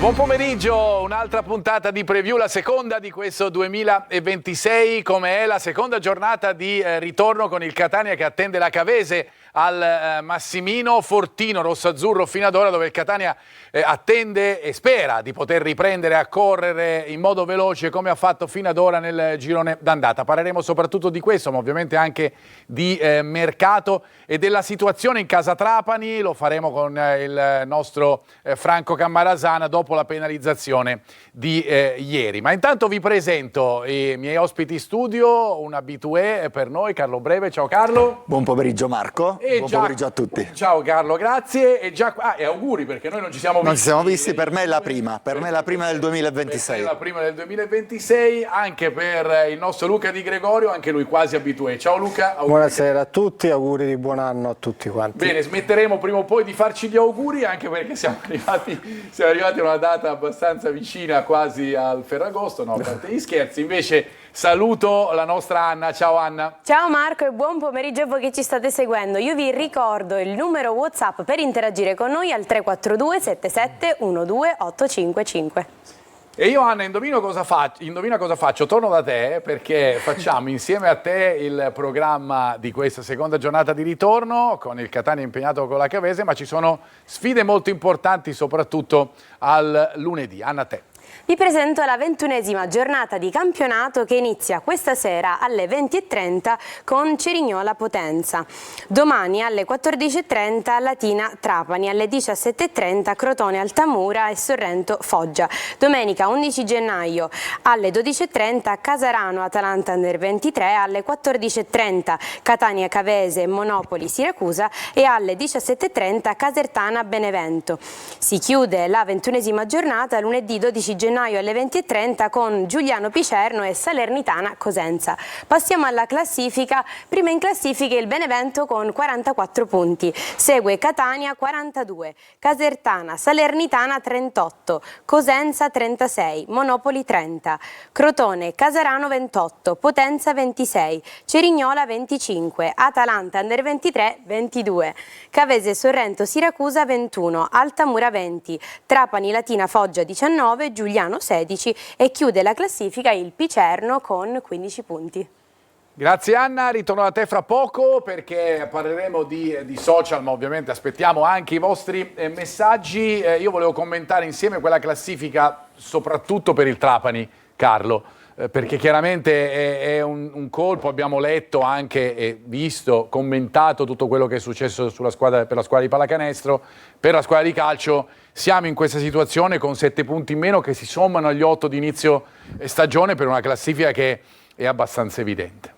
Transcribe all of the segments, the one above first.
Buon pomeriggio, un'altra puntata di preview, la seconda di questo 2026, come è la seconda giornata di ritorno con il Catania che attende la Cavese al Massimino Fortino rosso-azzurro fino ad ora, dove il Catania attende e spera di poter riprendere a correre in modo veloce come ha fatto fino ad ora nel girone d'andata. Parleremo soprattutto di questo, ma ovviamente anche di mercato e della situazione in casa Trapani. Lo faremo con il nostro Franco Cammarasana dopo la penalizzazione di ieri. Ma intanto vi presento i miei ospiti in studio, un abitué per noi, Carlo Breve. Ciao Carlo. Buon pomeriggio Marco, buon pomeriggio a tutti. Ciao Carlo, grazie. E auguri, perché noi non ci siamo visti. Non ci siamo visti, per me è la prima, del 2026. La prima del 2026, anche per il nostro Luca Di Gregorio, anche lui quasi abitué. Ciao Luca. Auguri. Buonasera a tutti, auguri di buon anno a tutti quanti. Bene, smetteremo prima o poi di farci gli auguri, anche perché siamo arrivati a una data abbastanza vicina, quasi al Ferragosto, no, a parte gli scherzi. Invece saluto la nostra Anna. Ciao Anna. Ciao Marco e buon pomeriggio a voi che ci state seguendo. Io vi ricordo il numero WhatsApp per interagire con noi al 342 77 12 855. E io Anna, indovina cosa faccio? Torno da te perché facciamo insieme a te il programma di questa seconda giornata di ritorno con il Catania impegnato con la Cavese, ma ci sono sfide molto importanti soprattutto al lunedì. Anna, a te. Vi presento la 21esima giornata di campionato che inizia questa sera alle 20:30 con Cerignola Potenza. Domani alle 14:30 Latina Trapani, alle 17:30 Crotone Altamura e Sorrento Foggia. Domenica 11 gennaio alle 12:30 Casarano Atalanta Under 23, alle 14:30 Catania Cavese Monopoli Siracusa e alle 17:30 Casertana Benevento. Si chiude la 21esima giornata lunedì 12 gennaio alle 20:30 con Giuliano Picerno e Salernitana Cosenza. Passiamo alla classifica. Prima in classifica il Benevento con 44 punti, segue Catania 42, Casertana, Salernitana 38, Cosenza 36, Monopoli 30, Crotone, Casarano 28, Potenza 26, Cerignola 25, Atalanta Under 23 22, Cavese Sorrento Siracusa 21, Altamura 20, Trapani Latina Foggia 19, Giuliano 16 e chiude la classifica il Picerno con 15 punti. Grazie Anna, ritorno da te fra poco perché parleremo di social, ma ovviamente aspettiamo anche i vostri messaggi. Io volevo commentare insieme quella classifica soprattutto per il Trapani, Carlo, perché chiaramente è un colpo. Abbiamo letto anche e visto, commentato tutto quello che è successo per la squadra di pallacanestro, per la squadra di calcio. Siamo in questa situazione con 7 punti in meno che si sommano agli 8 di inizio stagione per una classifica che è abbastanza evidente.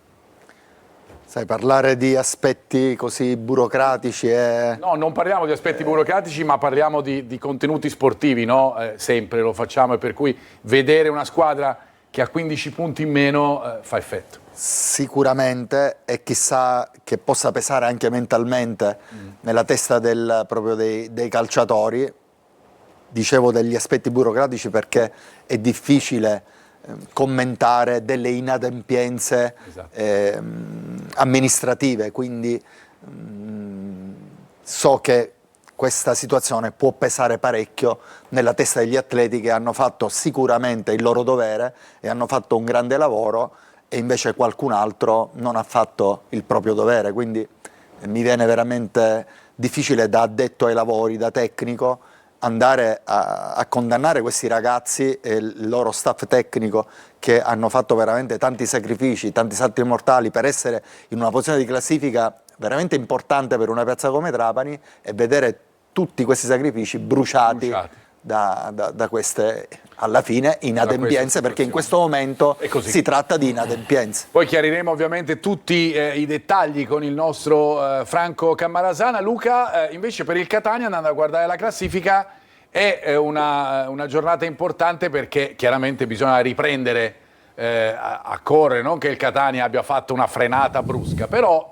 Sai, parlare di aspetti così burocratici è... No, non parliamo di aspetti burocratici, ma parliamo di contenuti sportivi, no? Sempre lo facciamo, e per cui vedere una squadra che ha 15 punti in meno fa effetto. Sicuramente, e chissà che possa pesare anche mentalmente nella testa proprio dei calciatori. Dicevo degli aspetti burocratici perché è difficile commentare delle inadempienze amministrative, quindi so che questa situazione può pesare parecchio nella testa degli atleti che hanno fatto sicuramente il loro dovere e hanno fatto un grande lavoro, e invece qualcun altro non ha fatto il proprio dovere, quindi mi viene veramente difficile da addetto ai lavori, da tecnico, andare a condannare questi ragazzi e il loro staff tecnico che hanno fatto veramente tanti sacrifici, tanti salti mortali per essere in una posizione di classifica veramente importante per una piazza come Trapani, e vedere tutti questi sacrifici bruciati. Da queste, alla fine, inadempienze, perché in questo momento si tratta di inadempienze. Poi chiariremo ovviamente tutti i dettagli con il nostro Franco Cammarasana. Luca, invece per il Catania, andando a guardare la classifica, è una giornata importante perché chiaramente bisogna riprendere a correre, non che il Catania abbia fatto una frenata brusca, però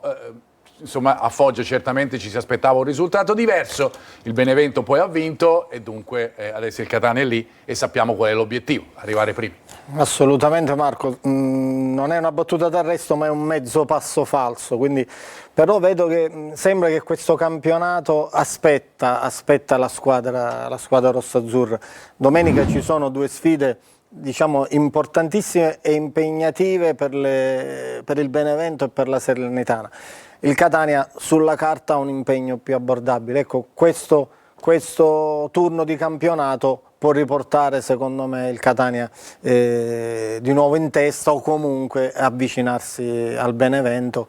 insomma, a Foggia certamente ci si aspettava un risultato diverso, il Benevento poi ha vinto e dunque adesso il Catania è lì e sappiamo qual è l'obiettivo, arrivare primi. Assolutamente Marco, non è una battuta d'arresto ma è un mezzo passo falso, quindi, però vedo che sembra che questo campionato aspetta la squadra rossazzurra. Domenica ci sono due sfide, diciamo, importantissime e impegnative per il Benevento e per la Salernitana. Il Catania sulla carta ha un impegno più abbordabile. Ecco, questo turno di campionato può riportare, secondo me, il Catania di nuovo in testa o comunque avvicinarsi al Benevento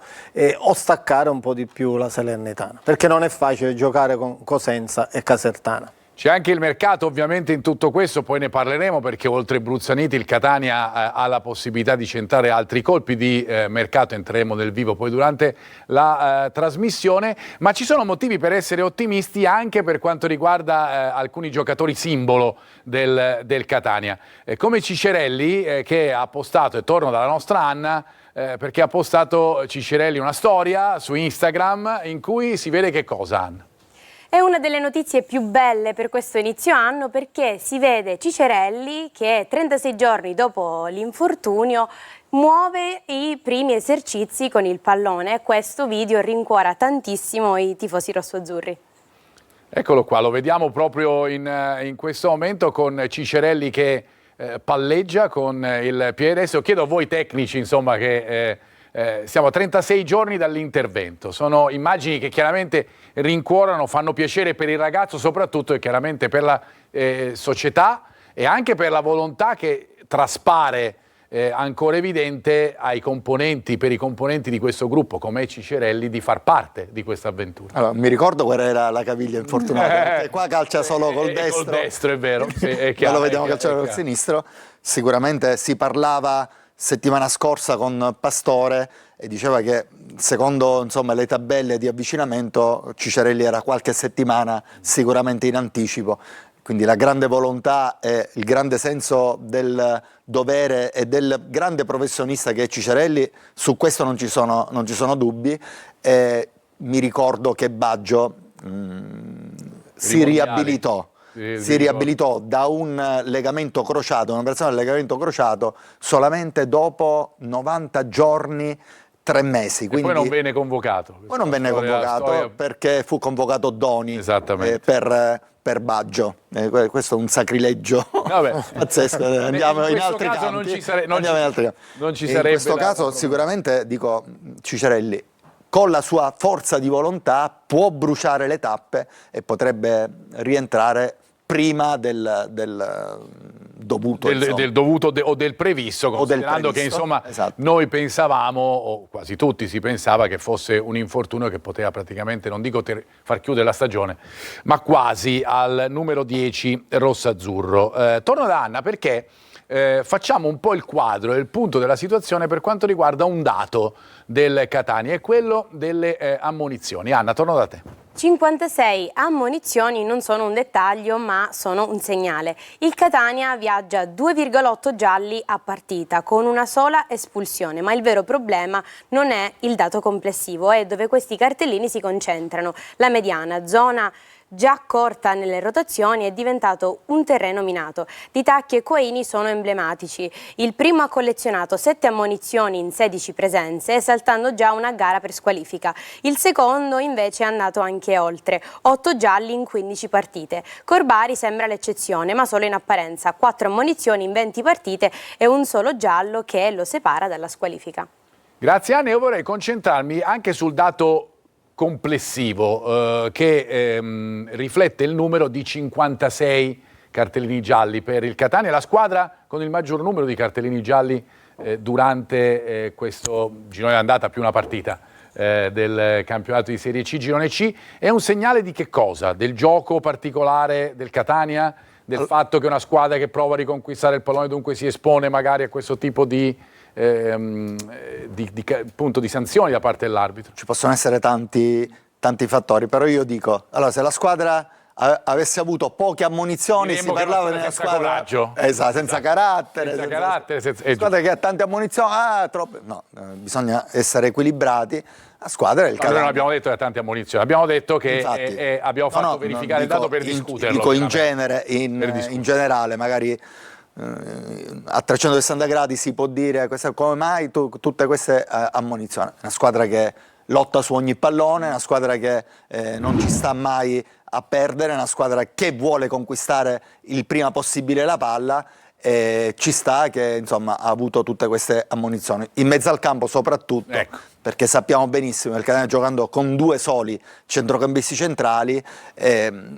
o staccare un po' di più la Salernitana, perché non è facile giocare con Cosenza e Casertana. C'è anche il mercato ovviamente in tutto questo, poi ne parleremo perché oltre Bruzzaniti il Catania ha la possibilità di centrare altri colpi di mercato, entreremo nel vivo poi durante la trasmissione, ma ci sono motivi per essere ottimisti anche per quanto riguarda alcuni giocatori simbolo del Catania, come Cicerelli che ha postato, e torno dalla nostra Anna, perché ha postato Cicerelli una storia su Instagram in cui si vede che cosa, Anna? È una delle notizie più belle per questo inizio anno perché si vede Cicerelli che 36 giorni dopo l'infortunio muove i primi esercizi con il pallone e questo video rincuora tantissimo i tifosi rossoazzurri. Eccolo qua, lo vediamo proprio in questo momento con Cicerelli che palleggia con il piede. Adesso chiedo a voi tecnici, insomma, che siamo a 36 giorni dall'intervento. Sono immagini che chiaramente rincuorano, fanno piacere per il ragazzo soprattutto e chiaramente per la società e anche per la volontà che traspare ancora evidente ai componenti, per i componenti di questo gruppo come Cicerelli, di far parte di questa avventura. Allora, mi ricordo qual era la caviglia infortunata, perché qua calcia solo col destro. Col destro, è vero. Sì, è Qua lo vediamo calciare col sinistro. Sicuramente si parlava settimana scorsa con Pastore e diceva che secondo, insomma, le tabelle di avvicinamento Cicerelli era qualche settimana sicuramente in anticipo, quindi la grande volontà e il grande senso del dovere e del grande professionista che è Cicerelli, su questo non ci sono dubbi. E mi ricordo che Baggio si riabilitò da un legamento crociato, un'operazione del legamento crociato solamente dopo 90 giorni, 3 mesi. E quindi poi non venne convocato. Poi non venne convocato perché fu convocato Doni per Baggio. Questo è un sacrilegio pazzesco. Andiamo in altri campi. Non ci sarebbe. In questo caso sicuramente, dico, Cicerelli con la sua forza di volontà può bruciare le tappe e potrebbe rientrare prima del dovuto. Del dovuto o del previsto, considerando che insomma esatto. Noi pensavamo, o quasi tutti si pensava, che fosse un infortunio che poteva praticamente, non dico far chiudere la stagione, ma quasi al numero 10 rossazzurro. Torno da Anna perché facciamo un po' il quadro e il punto della situazione per quanto riguarda un dato del Catania, è quello delle ammonizioni. Anna, torno da te. 56 ammonizioni non sono un dettaglio ma sono un segnale. Il Catania viaggia 2,8 gialli a partita con una sola espulsione, ma il vero problema non è il dato complessivo, è dove questi cartellini si concentrano. La mediana, zona già corta nelle rotazioni, è diventato un terreno minato. Di Tacchi e Coini sono emblematici. Il primo ha collezionato 7 ammonizioni in 16 presenze, saltando già una gara per squalifica. Il secondo invece è andato anche oltre, 8 gialli in 15 partite. Corbari sembra l'eccezione, ma solo in apparenza. 4 ammonizioni in 20 partite e un solo giallo che lo separa dalla squalifica. Grazie Anna, io vorrei concentrarmi anche sul dato complessivo che riflette il numero di 56 cartellini gialli per il Catania, la squadra con il maggior numero di cartellini gialli durante questo girone d'andata più una partita del campionato di Serie C, girone C. È un segnale di che cosa? Del gioco particolare del Catania? Del fatto che è una squadra che prova a riconquistare il pallone, dunque si espone magari a questo tipo di sanzioni da parte dell'arbitro? Ci possono essere tanti fattori, però io dico, allora, se la squadra avesse avuto poche ammonizioni, si Diremmo che parlava una di una senza squadra coraggio. esatto, senza carattere, Senza carattere, squadra che ha tante ammonizioni, no, bisogna essere equilibrati. La squadra è il Noi Catania. non abbiamo detto che ha tante ammonizioni, abbiamo detto che Infatti, abbiamo fatto verificare il dato per discuterlo. Dico in chiaramente. in generale, magari a 360 gradi si può dire come mai tutte queste ammonizioni. Una squadra che lotta su ogni pallone, una squadra che non ci sta mai a perdere, una squadra che vuole conquistare il prima possibile la palla. Ci sta che insomma ha avuto tutte queste ammonizioni in mezzo al campo, soprattutto perché sappiamo benissimo che il Catania, giocando con 2 soli centrocampisti centrali,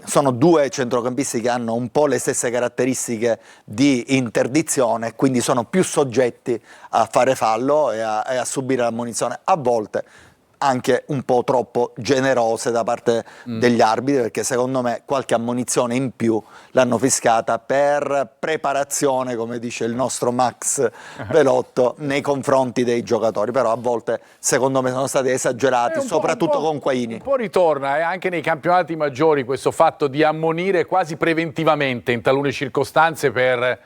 sono 2 centrocampisti che hanno un po' le stesse caratteristiche di interdizione, quindi sono più soggetti a fare fallo e a subire l'ammonizione, a volte anche un po' troppo generose da parte degli arbitri, perché secondo me qualche ammonizione in più l'hanno fiscata per preparazione, come dice il nostro Max Velotto, nei confronti dei giocatori, però a volte secondo me sono stati esagerati, soprattutto con Quaini. Un po' ritorna anche nei campionati maggiori questo fatto di ammonire quasi preventivamente in talune circostanze per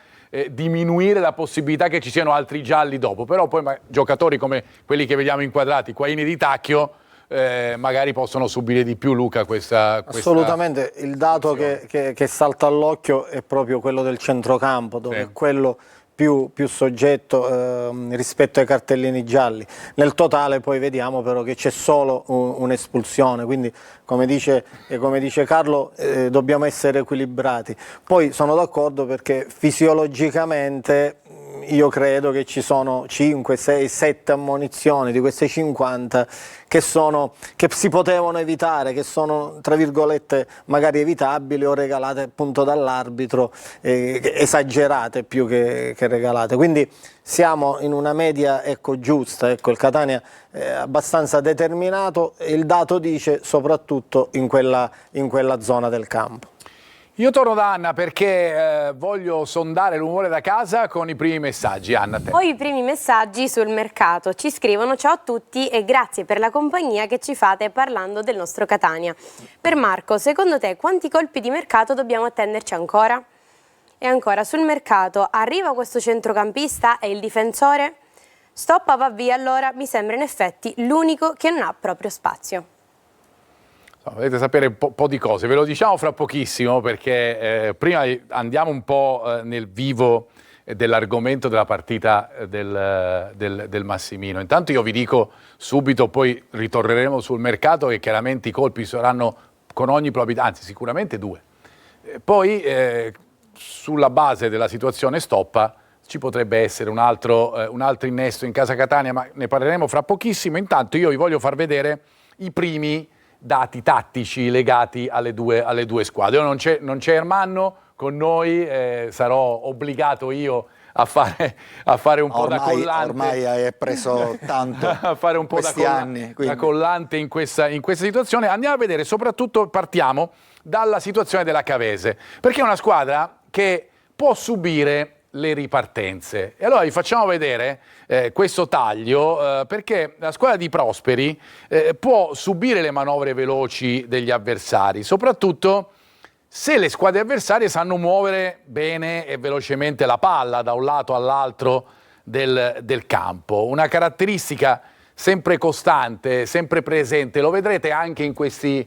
diminuire la possibilità che ci siano altri gialli dopo, però poi giocatori come quelli che vediamo inquadrati, Quaini Di Tacchio, magari possono subire di più, Luca, questa assolutamente. Il dato che salta all'occhio è proprio quello del centrocampo, dove è quello più soggetto rispetto ai cartellini gialli. Nel totale poi vediamo però che c'è solo un'espulsione, quindi come dice Carlo dobbiamo essere equilibrati. Poi sono d'accordo perché fisiologicamente io credo che ci sono 5, 6, 7 ammonizioni di queste 50 che si potevano evitare, che sono tra virgolette magari evitabili o regalate appunto dall'arbitro, esagerate più che regalate. Quindi siamo in una media giusta, il Catania è abbastanza determinato e il dato dice soprattutto in quella zona del campo. Io torno da Anna perché voglio sondare l'umore da casa con i primi messaggi. Anna, te. Poi i primi messaggi sul mercato. Ci scrivono: ciao a tutti e grazie per la compagnia che ci fate parlando del nostro Catania. Per Marco, secondo te quanti colpi di mercato dobbiamo attenderci ancora? E ancora, sul mercato arriva questo centrocampista e il difensore? Stoppa va via, allora mi sembra in effetti l'unico che non ha proprio spazio. Volete sapere un po' di cose, ve lo diciamo fra pochissimo perché prima andiamo un po' nel vivo dell'argomento della partita del Massimino. Intanto io vi dico subito, poi ritorneremo sul mercato, che chiaramente i colpi saranno con ogni probabilità, anzi sicuramente 2. Poi sulla base della situazione Stoppa ci potrebbe essere un altro innesto in casa Catania, ma ne parleremo fra pochissimo. Intanto io vi voglio far vedere i primi dati tattici legati alle due squadre. Non c'è Ermanno con noi, sarò obbligato io a fare un po' da collante. Ormai hai preso tanto a fare un po' da collante in questa situazione. Andiamo a vedere, soprattutto partiamo dalla situazione della Cavese, perché è una squadra che può subire le ripartenze. E allora vi facciamo vedere questo taglio perché la squadra di Prosperi può subire le manovre veloci degli avversari, soprattutto se le squadre avversarie sanno muovere bene e velocemente la palla da un lato all'altro del campo. Una caratteristica sempre costante, sempre presente, lo vedrete anche in questi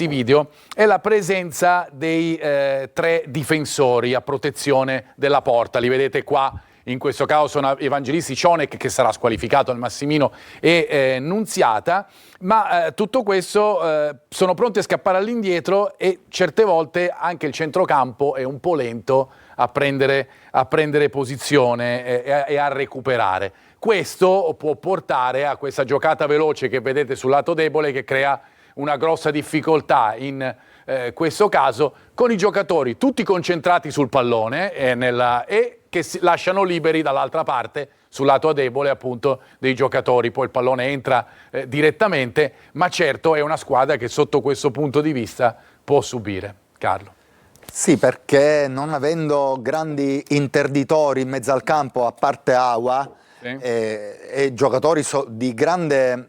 video, è la presenza dei 3 difensori a protezione della porta. Li vedete qua, in questo caso sono Evangelisti, Cionek, che sarà squalificato al Massimino, e Nunziata, ma tutto questo sono pronti a scappare all'indietro e certe volte anche il centrocampo è un po' lento a prendere posizione e a recuperare. Questo può portare a questa giocata veloce che vedete sul lato debole, che crea una grossa difficoltà in questo caso, con i giocatori tutti concentrati sul pallone e che si lasciano liberi dall'altra parte, sul lato debole appunto dei giocatori. Poi il pallone entra direttamente, ma certo è una squadra che sotto questo punto di vista può subire. Carlo. Sì, perché non avendo grandi interditori in mezzo al campo, a parte Aua, e giocatori di grande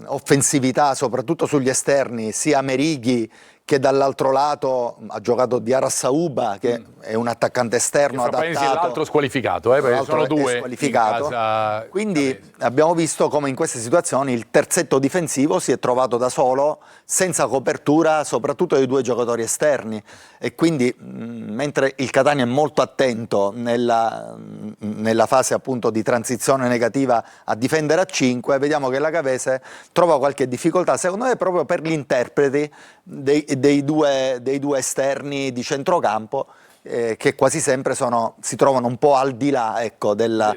offensività, soprattutto sugli esterni, sia Merighi che dall'altro lato ha giocato Diarra Sauba, che è un attaccante esterno adattato. L'altro squalificato, perché sono due squalificato. in casa. Quindi abbiamo visto come in queste situazioni il terzetto difensivo si è trovato da solo, senza copertura, soprattutto dei due giocatori esterni. E quindi, mentre il Catania è molto attento nella fase appunto di transizione negativa a difendere a 5, vediamo che la Cavese trova qualche difficoltà, secondo me proprio per gli interpreti dei due esterni di centrocampo, che quasi sempre si trovano un po' al di là, ecco, Ora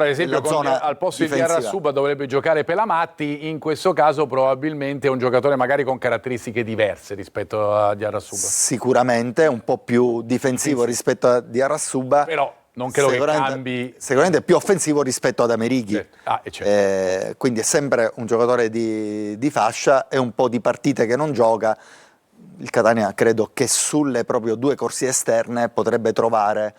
ad esempio al posto di Diarra Sauba dovrebbe giocare Pelamatti, in questo caso probabilmente è un giocatore magari con caratteristiche diverse rispetto a Diarra Sauba. Sicuramente un po' più difensivo rispetto a Diarra Sauba, però non credo che cambi. Sicuramente più offensivo rispetto ad Amerighi. Certo. Quindi è sempre un giocatore di fascia, e un po' di partite che non gioca. Il Catania credo che sulle proprio due corsie esterne potrebbe trovare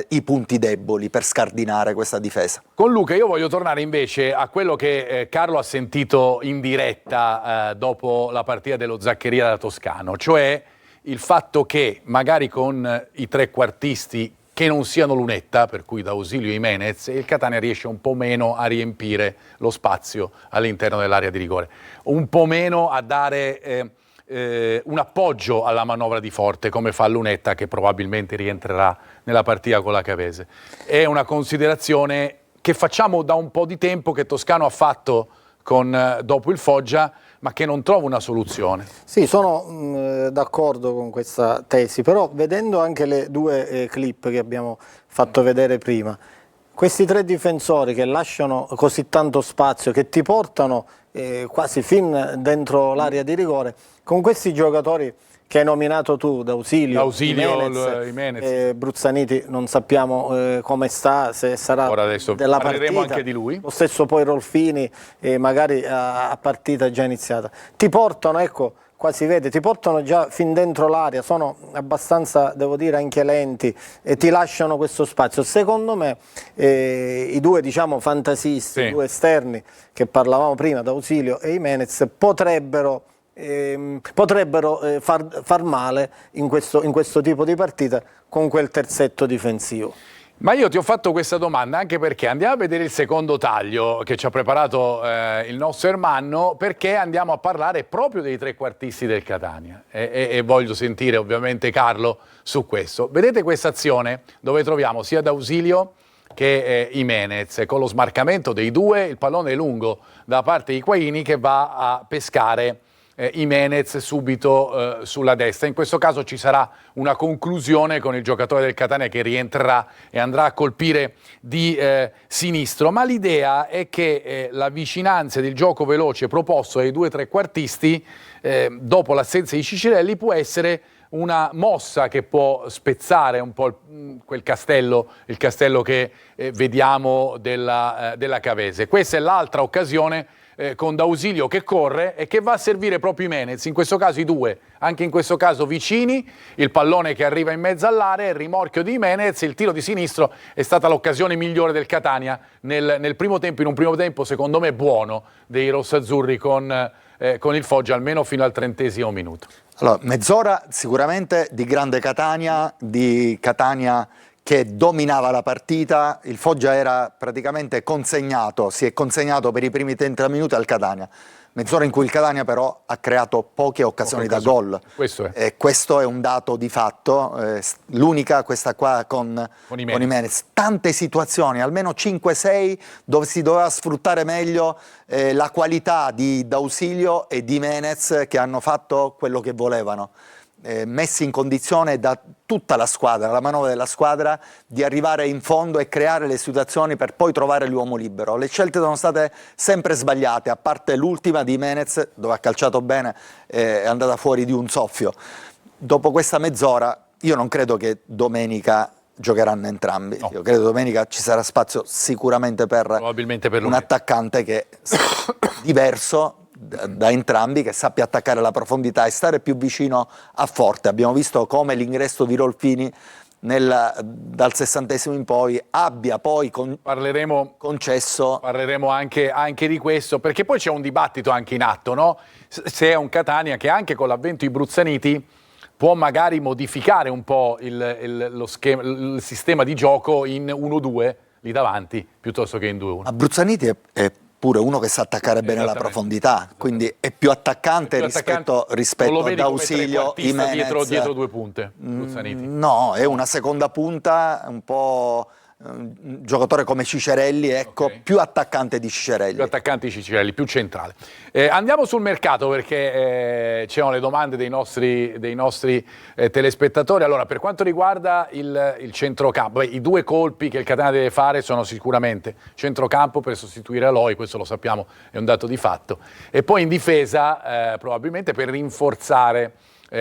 i punti deboli per scardinare questa difesa. Con Luca io voglio tornare invece a quello che Carlo ha sentito in diretta dopo la partita dello Zaccheria da Toscano, cioè il fatto che magari con i trequartisti che non siano Lunetta, per cui D'Ausilio e Jimenez, il Catania riesce un po' meno a riempire lo spazio all'interno dell'area di rigore, un po' meno a dare un appoggio alla manovra di Forte, come fa Lunetta, che probabilmente rientrerà nella partita con la Cavese. È una considerazione che facciamo da un po' di tempo, che Toscano ha fatto dopo il Foggia, ma che non trova una soluzione. Sì, sono d'accordo con questa tesi, però vedendo anche le due clip che abbiamo fatto vedere prima, questi tre difensori che lasciano così tanto spazio, che ti portano quasi fin dentro l'area di rigore, con questi giocatori che hai nominato tu, D'Ausilio, Jimenez, Bruzzaniti non sappiamo come sta, se sarà della partita, anche di lui. Lo stesso poi Rolfini, magari a partita già iniziata, ti portano, ecco, quasi vede, ti portano già fin dentro l'area, sono abbastanza, devo dire, anche lenti, e ti lasciano questo spazio. Secondo me i due, diciamo, fantasisti, i due esterni che parlavamo prima, D'Ausilio e Jimenez, potrebbero far male in questo tipo di partita con quel terzetto difensivo. Ma io ti ho fatto questa domanda anche perché andiamo a vedere il secondo taglio che ci ha preparato il nostro Ermanno, perché andiamo a parlare proprio dei trequartisti del Catania e voglio sentire ovviamente Carlo su questo. Vedete questa azione dove troviamo sia D'Ausilio che Jimenez, con lo smarcamento dei due, il pallone è lungo da parte di Higuaín che va a pescare Jimenez subito sulla destra. In questo caso ci sarà una conclusione con il giocatore del Catania che rientrerà e andrà a colpire di sinistro, ma l'idea è che la vicinanza del gioco veloce proposto dai due trequartisti dopo l'assenza di Cicirelli può essere una mossa che può spezzare un po' quel castello, il castello che vediamo della Cavese. Questa è l'altra occasione con D'Ausilio che corre e che va a servire proprio Jimenez, in questo caso i due, anche in questo caso vicini, il pallone che arriva in mezzo all'area, il rimorchio di Jimenez, il tiro di sinistro è stata l'occasione migliore del Catania nel primo tempo, in un primo tempo secondo me buono dei rossazzurri con il Foggia, almeno fino al 30° minuto. Allora, mezz'ora sicuramente di grande Catania, che dominava la partita. Il Foggia era praticamente consegnato, si è consegnato per i primi 30 minuti al Catania. Mezz'ora in cui il Catania però ha creato poche occasioni da gol. Questo è un dato di fatto, l'unica questa qua con Jimenez. Tante situazioni, almeno 5-6, dove si doveva sfruttare meglio la qualità di D'Ausilio e di Jimenez, che hanno fatto quello che volevano. Messi in condizione da tutta la squadra, la manovra della squadra, di arrivare in fondo e creare le situazioni per poi trovare l'uomo libero. Le scelte sono state sempre sbagliate, a parte l'ultima di Jimenez, dove ha calciato bene, è andata fuori di un soffio. Dopo questa mezz'ora io non credo che domenica giocheranno entrambi. No. Io credo che domenica ci sarà spazio sicuramente per un attaccante che è diverso da entrambi, che sappia attaccare la profondità e stare più vicino a Forte. Abbiamo visto come l'ingresso di Rolfini dal 60° in poi abbia poi concesso. Parleremo anche di questo, perché poi c'è un dibattito anche in atto, no? Se è un Catania che anche con l'avvento di Bruzzaniti può magari modificare un po' il sistema di gioco in 1-2 lì davanti, piuttosto che in 2-1. Ma Bruzzaniti è pure uno che sa attaccare bene alla profondità, quindi è più attaccante rispetto ad Ausilio, Jimenez. Dietro 2 punte, Bruzzaniti. No, è una seconda punta, un po' un giocatore come Cicerelli, ecco, Okay. più attaccante di Cicerelli. Più attaccanti Cicerelli, più centrale. Andiamo sul mercato perché c'erano le domande dei nostri telespettatori. Allora, per quanto riguarda il centrocampo, i 2 colpi che il Catania deve fare sono sicuramente centrocampo per sostituire Aloi, questo lo sappiamo, è un dato di fatto, e poi in difesa probabilmente per rinforzare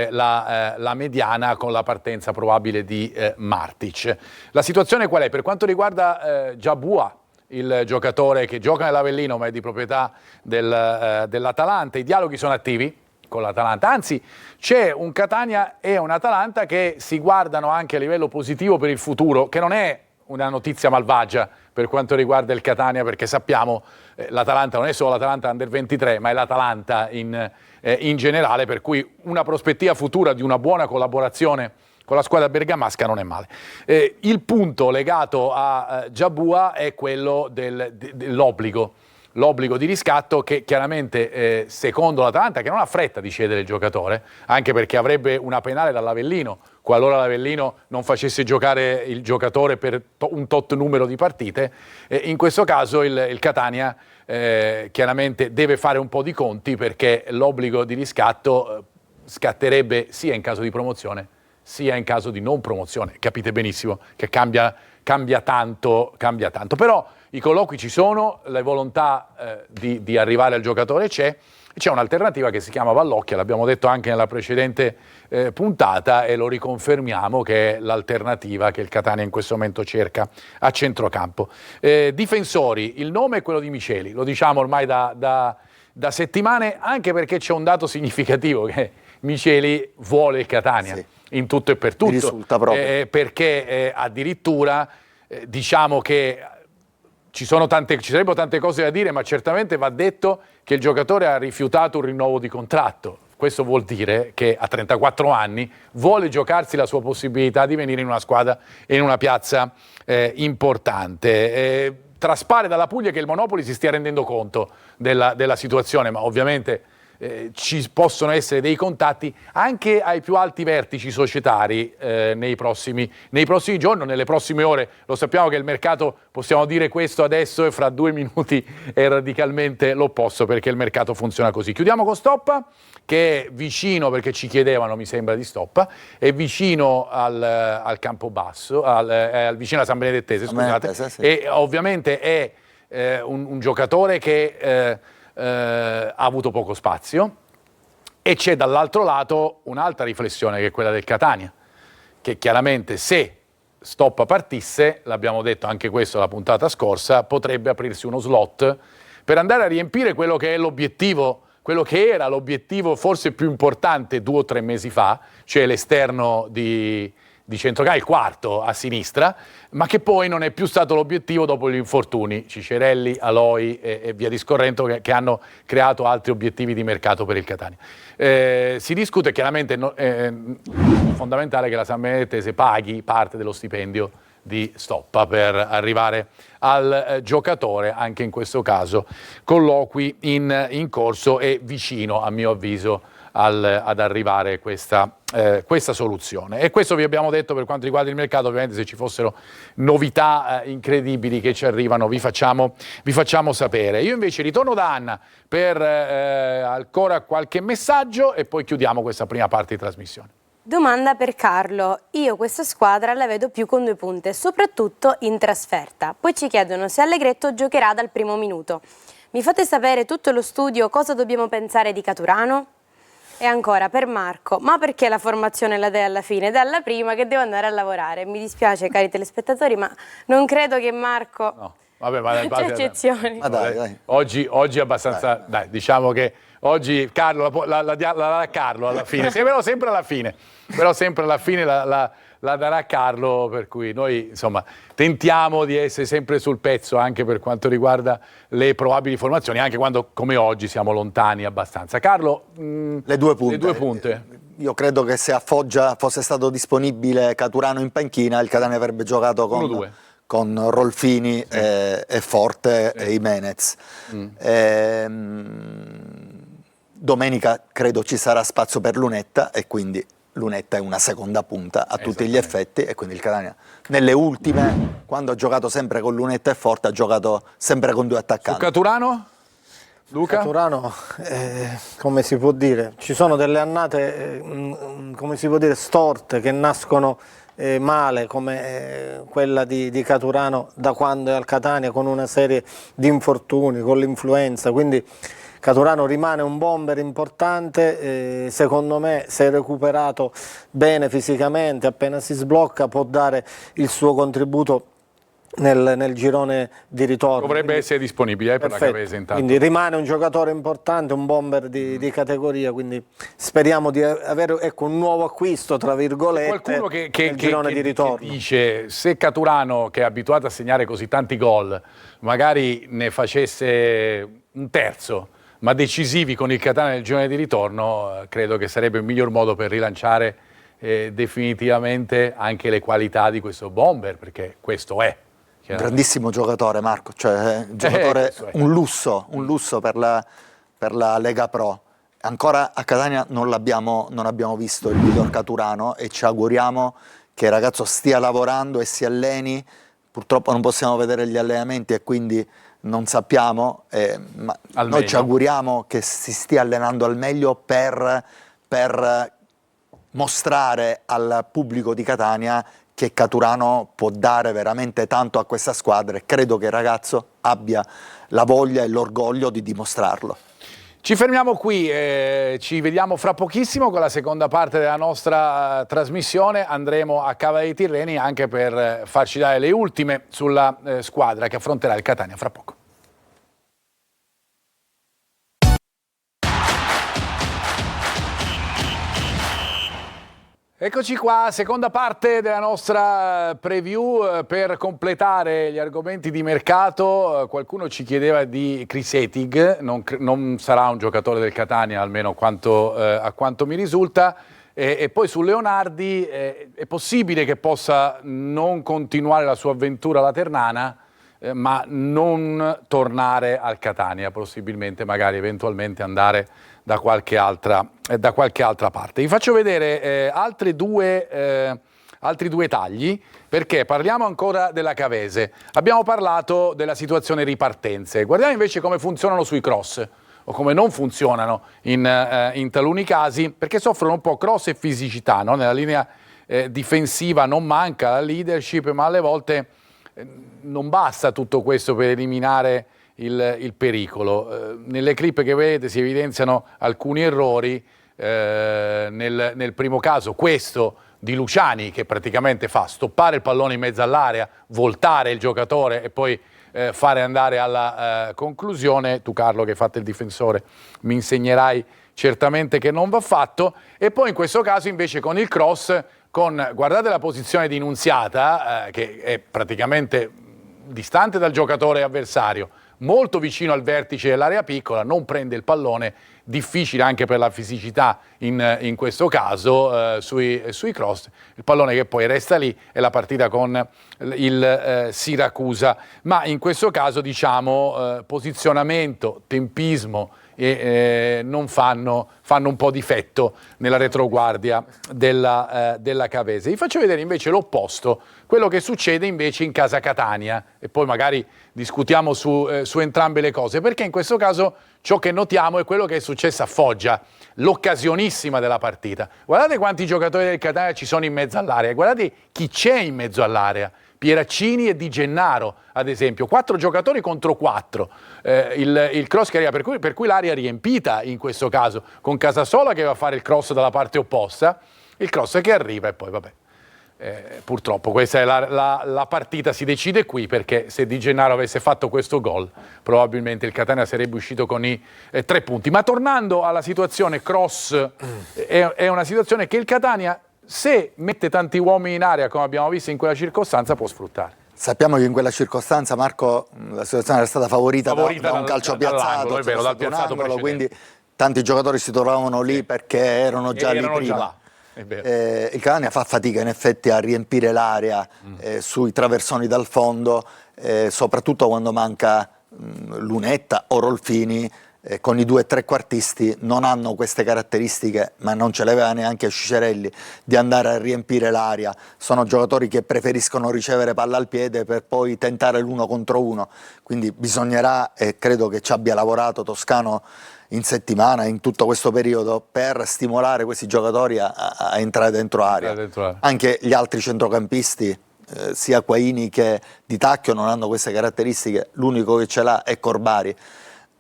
la mediana con la partenza probabile di Martic. La situazione qual è? Per quanto riguarda Jabua, il giocatore che gioca nell'Avellino ma è di proprietà dell'Atalanta, i dialoghi sono attivi con l'Atalanta, anzi c'è un Catania e un Atalanta che si guardano anche a livello positivo per il futuro, che non è una notizia malvagia per quanto riguarda il Catania, perché sappiamo l'Atalanta non è solo l'Atalanta Under 23, ma è l'Atalanta in generale, per cui una prospettiva futura di una buona collaborazione con la squadra bergamasca non è male. Il punto legato a Jabua è quello dell'obbligo. L'obbligo di riscatto che chiaramente secondo l'Atalanta, che non ha fretta di cedere il giocatore, anche perché avrebbe una penale dall'Avellino qualora l'Avellino non facesse giocare il giocatore per un tot numero di partite, in questo caso il Catania chiaramente deve fare un po' di conti, perché l'obbligo di riscatto scatterebbe sia in caso di promozione sia in caso di non promozione. Capite benissimo che cambia tanto. Però i colloqui ci sono, la volontà di arrivare al giocatore c'è un'alternativa che si chiama Vallocchia, l'abbiamo detto anche nella precedente puntata e lo riconfermiamo che è l'alternativa che il Catania in questo momento cerca a centrocampo. Difensori, il nome è quello di Miceli, lo diciamo ormai da settimane, anche perché c'è un dato significativo, che Miceli vuole il Catania. Sì. In tutto e per tutto. Mi risulta proprio. Perché addirittura diciamo che ci sarebbero tante cose da dire, ma certamente va detto che il giocatore ha rifiutato un rinnovo di contratto. Questo vuol dire che a 34 anni vuole giocarsi la sua possibilità di venire in una squadra e in una piazza importante. Traspare dalla Puglia che il Monopoli si stia rendendo conto della situazione, ma ovviamente ci possono essere dei contatti anche ai più alti vertici societari nei prossimi giorni, nelle prossime ore. Lo sappiamo che il mercato, possiamo dire questo adesso e fra 2 minuti è radicalmente l'opposto, perché il mercato funziona così. Chiudiamo con Stoppa, che è vicino, perché ci chiedevano, mi sembra, di Stoppa, è vicino al Campobasso, vicino a San Benedettese, scusate, sì. E ovviamente è un giocatore che ha avuto poco spazio, e c'è dall'altro lato un'altra riflessione, che è quella del Catania, che chiaramente se Stoppa partisse, l'abbiamo detto anche questo la puntata scorsa, potrebbe aprirsi uno slot per andare a riempire quello che è l'obiettivo, quello che era l'obiettivo forse più importante 2 o 3 mesi fa, cioè l'esterno di centrocampo, il quarto a sinistra, ma che poi non è più stato l'obiettivo dopo gli infortuni, Cicerelli, Aloi e via discorrendo, che hanno creato altri obiettivi di mercato per il Catania. Si discute chiaramente, è fondamentale che la San Benedettese paghi parte dello stipendio di Stoppa per arrivare al giocatore, anche in questo caso colloqui in corso e vicino, a mio avviso, ad arrivare questa soluzione. E questo vi abbiamo detto per quanto riguarda il mercato. Ovviamente se ci fossero novità incredibili che ci arrivano vi facciamo sapere. Io invece ritorno da Anna per ancora qualche messaggio e poi chiudiamo questa prima parte di trasmissione. Domanda per Carlo. Io questa squadra la vedo più con 2 punte, soprattutto in trasferta. Poi ci chiedono se Allegretto giocherà dal primo minuto. Mi fate sapere tutto lo studio cosa dobbiamo pensare di Caturano? E ancora per Marco, ma perché la formazione la dai alla fine? Dalla prima che devo andare a lavorare. Mi dispiace, cari telespettatori, ma non credo che Marco... No. Vabbè, ma c'è eccezioni. Ma dai. Oggi è abbastanza... Dai, diciamo che oggi Carlo la dà a Carlo alla fine. Sì, però sempre alla fine. Però sempre alla fine la la darà Carlo, per cui noi insomma tentiamo di essere sempre sul pezzo anche per quanto riguarda le probabili formazioni, anche quando come oggi siamo lontani abbastanza. Carlo, le due punte. Le due punte. Io credo che se a Foggia fosse stato disponibile Caturano in panchina, il Catania avrebbe giocato con Rolfini e Forte e Jimenez. Domenica credo ci sarà spazio per Lunetta e quindi Lunetta è una seconda punta a tutti gli effetti, e quindi il Catania nelle ultime, quando ha giocato sempre con Lunetta e Forte, ha giocato sempre con due attaccanti. Su Caturano? Luca? Caturano, come si può dire, ci sono delle annate, come si può dire, storte, che nascono male, come quella di Caturano da quando è al Catania, con una serie di infortuni, con l'influenza, quindi Caturano rimane un bomber importante, secondo me se recuperato bene fisicamente, appena si sblocca può dare il suo contributo nel girone di ritorno. Dovrebbe essere disponibile per la Cavese intanto. Quindi rimane un giocatore importante, un bomber di categoria, quindi speriamo di avere un nuovo acquisto, tra virgolette, qualcuno nel girone di ritorno. Che dice, se Caturano, che è abituato a segnare così tanti gol, magari ne facesse un terzo, ma decisivi con il Catania nel girone di ritorno, credo che sarebbe il miglior modo per rilanciare definitivamente anche le qualità di questo bomber, perché questo è. Un grandissimo giocatore, Marco, cioè giocatore, un lusso per la Lega Pro. Ancora a Catania non abbiamo visto il miglior Caturano e ci auguriamo che il ragazzo stia lavorando e si alleni. Purtroppo non possiamo vedere gli allenamenti e quindi non sappiamo, ma noi ci auguriamo che si stia allenando al meglio per mostrare al pubblico di Catania che Caturano può dare veramente tanto a questa squadra, e credo che il ragazzo abbia la voglia e l'orgoglio di dimostrarlo. Ci fermiamo qui, ci vediamo fra pochissimo con la seconda parte della nostra trasmissione. Andremo a Cava dei Tirreni anche per farci dare le ultime sulla squadra che affronterà il Catania fra poco. Eccoci qua, seconda parte della nostra preview per completare gli argomenti di mercato. Qualcuno ci chiedeva di Chris Ettig, non sarà un giocatore del Catania almeno a quanto mi risulta. E poi su Leonardi è possibile che possa non continuare la sua avventura alla Ternana, ma non tornare al Catania, possibilmente magari eventualmente andare da qualche altra parte. Vi faccio vedere altri due tagli, perché parliamo ancora della Cavese. Abbiamo parlato della situazione ripartenze, guardiamo invece come funzionano sui cross, o come non funzionano in taluni casi, perché soffrono un po' cross e fisicità, no? Nella linea difensiva non manca la leadership, ma alle volte non basta tutto questo per eliminare il pericolo. Nelle clip che vedete si evidenziano alcuni errori, nel primo caso questo di Luciani, che praticamente fa stoppare il pallone in mezzo all'area, voltare il giocatore e poi fare andare alla conclusione. Tu, Carlo, che hai fatto il difensore, mi insegnerai certamente che non va fatto. E poi in questo caso invece con il cross, guardate la posizione di Nunziata, che è praticamente distante dal giocatore avversario, molto vicino al vertice dell'area piccola, non prende il pallone, difficile anche per la fisicità in questo caso sui cross, il pallone che poi resta lì e la partita con il Siracusa. Ma in questo caso diciamo posizionamento, tempismo non fanno un po' difetto nella retroguardia della Cavese. Vi faccio vedere invece l'opposto, quello che succede invece in casa Catania, e poi magari discutiamo su entrambe le cose, perché in questo caso ciò che notiamo è quello che è successo a Foggia, l'occasionissima della partita. Guardate quanti giocatori del Catania ci sono in mezzo all'area, guardate chi c'è in mezzo all'area. Pieraccini e Di Gennaro, ad esempio, 4 giocatori contro 4, il cross che arriva, per cui l'area è riempita in questo caso, con Casasola che va a fare il cross dalla parte opposta, il cross che arriva e poi vabbè. Purtroppo questa è la partita, si decide qui, perché se Di Gennaro avesse fatto questo gol probabilmente il Catania sarebbe uscito con i 3 punti. Ma tornando alla situazione cross, è una situazione che il Catania se mette tanti uomini in area, come abbiamo visto in quella circostanza, può sfruttare. Sappiamo che in quella circostanza, Marco, la situazione era stata favorita da un calcio piazzato, è vero, dal piazzato angolo, precedente. quindi tanti giocatori si trovavano lì perché erano già lì Erano prima. già là. È vero. Il Catania fa fatica in effetti a riempire l'area sui traversoni dal fondo, soprattutto quando manca Lunetta o Rolfini. Con i due trequartisti non hanno queste caratteristiche, ma non ce le aveva neanche Scicerelli, di andare a riempire l'area. Sono giocatori che preferiscono ricevere palla al piede per poi tentare l'uno contro uno, quindi bisognerà, e credo che ci abbia lavorato Toscano in settimana, in tutto questo periodo, per stimolare questi giocatori a entrare dentro area. Anche gli altri centrocampisti, sia Quaini che Di Tacchio, non hanno queste caratteristiche, l'unico che ce l'ha è Corbari.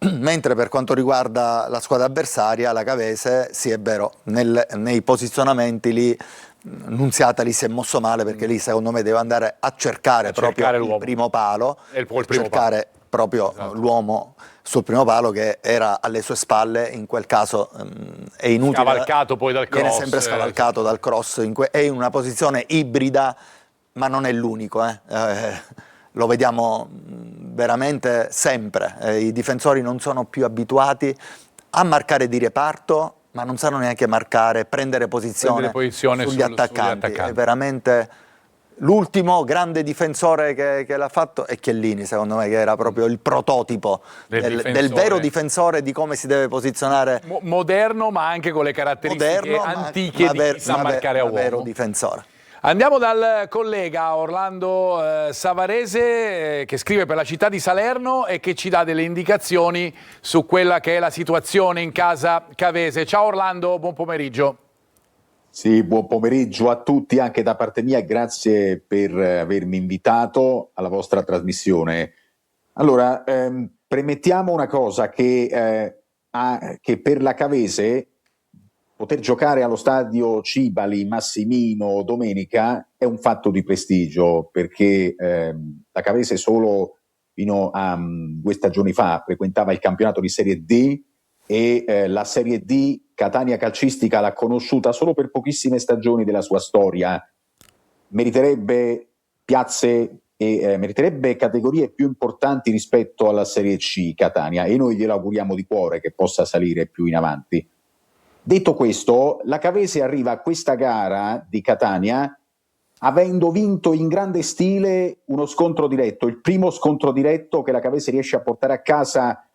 Mentre per quanto riguarda la squadra avversaria, la Cavese, sì è vero, nei posizionamenti lì Nunziata lì si è mosso male, perché lì secondo me deve andare a cercare proprio il primo palo, cercare proprio l'uomo sul primo palo che era alle sue spalle. In quel caso è inutile, scavalcato poi dal cross, viene sempre scavalcato dal cross, è in una posizione ibrida, ma non è l'unico, lo vediamo veramente sempre. I difensori non sono più abituati a marcare di reparto, ma non sanno neanche marcare, prendere posizione sugli attaccanti. È veramente l'ultimo grande difensore che l'ha fatto è Chiellini, secondo me, che era proprio il prototipo del vero difensore, di come si deve posizionare. Moderno, ma anche con le caratteristiche antiche di chi sa marcare a uomo. Vero difensore. Andiamo dal collega Orlando Savarese, che scrive per la città di Salerno e che ci dà delle indicazioni su quella che è la situazione in casa Cavese. Ciao Orlando, buon pomeriggio. Sì, buon pomeriggio a tutti anche da parte mia e grazie per avermi invitato alla vostra trasmissione. Allora, premettiamo una cosa, che per la Cavese poter giocare allo stadio Cibali Massimino domenica è un fatto di prestigio, perché la Cavese solo fino a 2 stagioni fa frequentava il campionato di Serie D e la Serie D Catania Calcistica l'ha conosciuta solo per pochissime stagioni della sua storia. Meriterebbe piazze e meriterebbe categorie più importanti rispetto alla Serie C Catania, e noi glielo auguriamo di cuore che possa salire più in avanti. Detto questo, la Cavese arriva a questa gara di Catania avendo vinto in grande stile uno scontro diretto, il primo scontro diretto che la Cavese riesce a portare a casa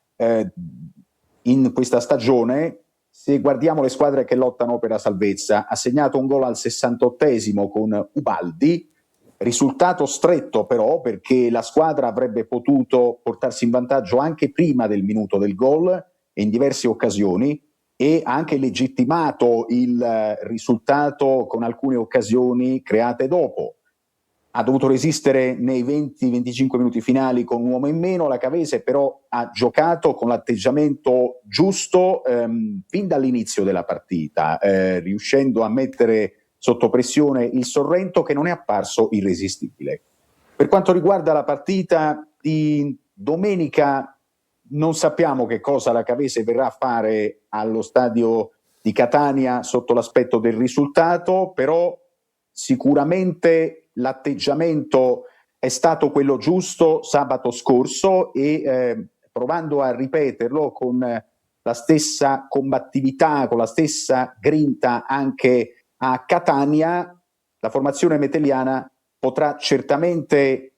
in questa stagione. Se guardiamo le squadre che lottano per la salvezza, ha segnato un gol al 68esimo con Ubaldi, risultato stretto però, perché la squadra avrebbe potuto portarsi in vantaggio anche prima del minuto del gol e in diverse occasioni, e ha anche legittimato il risultato con alcune occasioni create dopo. Ha dovuto resistere nei 20-25 minuti finali con un uomo in meno. La Cavese però ha giocato con l'atteggiamento giusto fin dall'inizio della partita, riuscendo a mettere sotto pressione il Sorrento, che non è apparso irresistibile. Per quanto riguarda la partita di domenica, non sappiamo che cosa la Cavese verrà a fare allo stadio di Catania sotto l'aspetto del risultato, però sicuramente l'atteggiamento è stato quello giusto sabato scorso, e provando a ripeterlo con la stessa combattività, con la stessa grinta anche a Catania, la formazione metelliana potrà certamente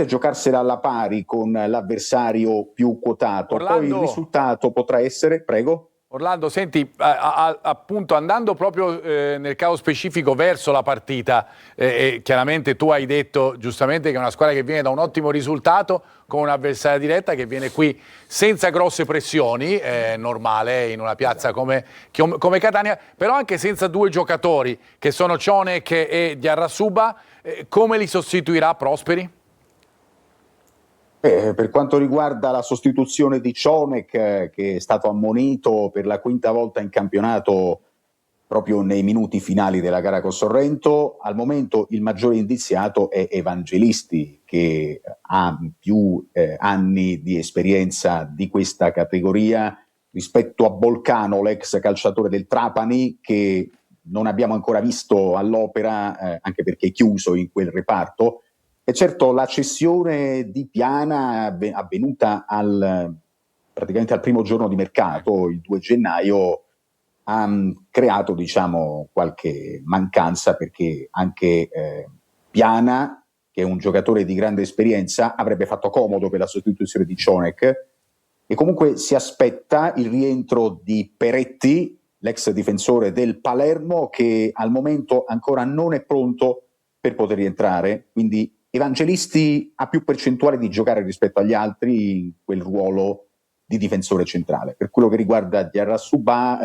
giocarsela alla pari con l'avversario più quotato. Orlando, poi il risultato potrà essere... Prego. Orlando, senti, appunto andando proprio nel caso specifico verso la partita, chiaramente tu hai detto giustamente che è una squadra che viene da un ottimo risultato con un'avversaria diretta che viene qui senza grosse pressioni, normale in una piazza come Catania, però anche senza 2 giocatori che sono Cionek e Diarrasuba. Come li sostituirà Prosperi? Per quanto riguarda la sostituzione di Cionek, che è stato ammonito per la 5ª volta in campionato proprio nei minuti finali della gara con Sorrento, al momento il maggiore indiziato è Evangelisti, che ha più anni di esperienza di questa categoria rispetto a Bolcano, l'ex calciatore del Trapani, che non abbiamo ancora visto all'opera, anche perché è chiuso in quel reparto. E certo la cessione di Piana avvenuta praticamente al primo giorno di mercato, il 2 gennaio, ha creato, diciamo, qualche mancanza, perché anche Piana, che è un giocatore di grande esperienza, avrebbe fatto comodo per la sostituzione di Cionek, e comunque si aspetta il rientro di Peretti, l'ex difensore del Palermo, che al momento ancora non è pronto per poter rientrare, quindi Evangelisti ha più percentuale di giocare rispetto agli altri in quel ruolo di difensore centrale. Per quello che riguarda Diarra Subà,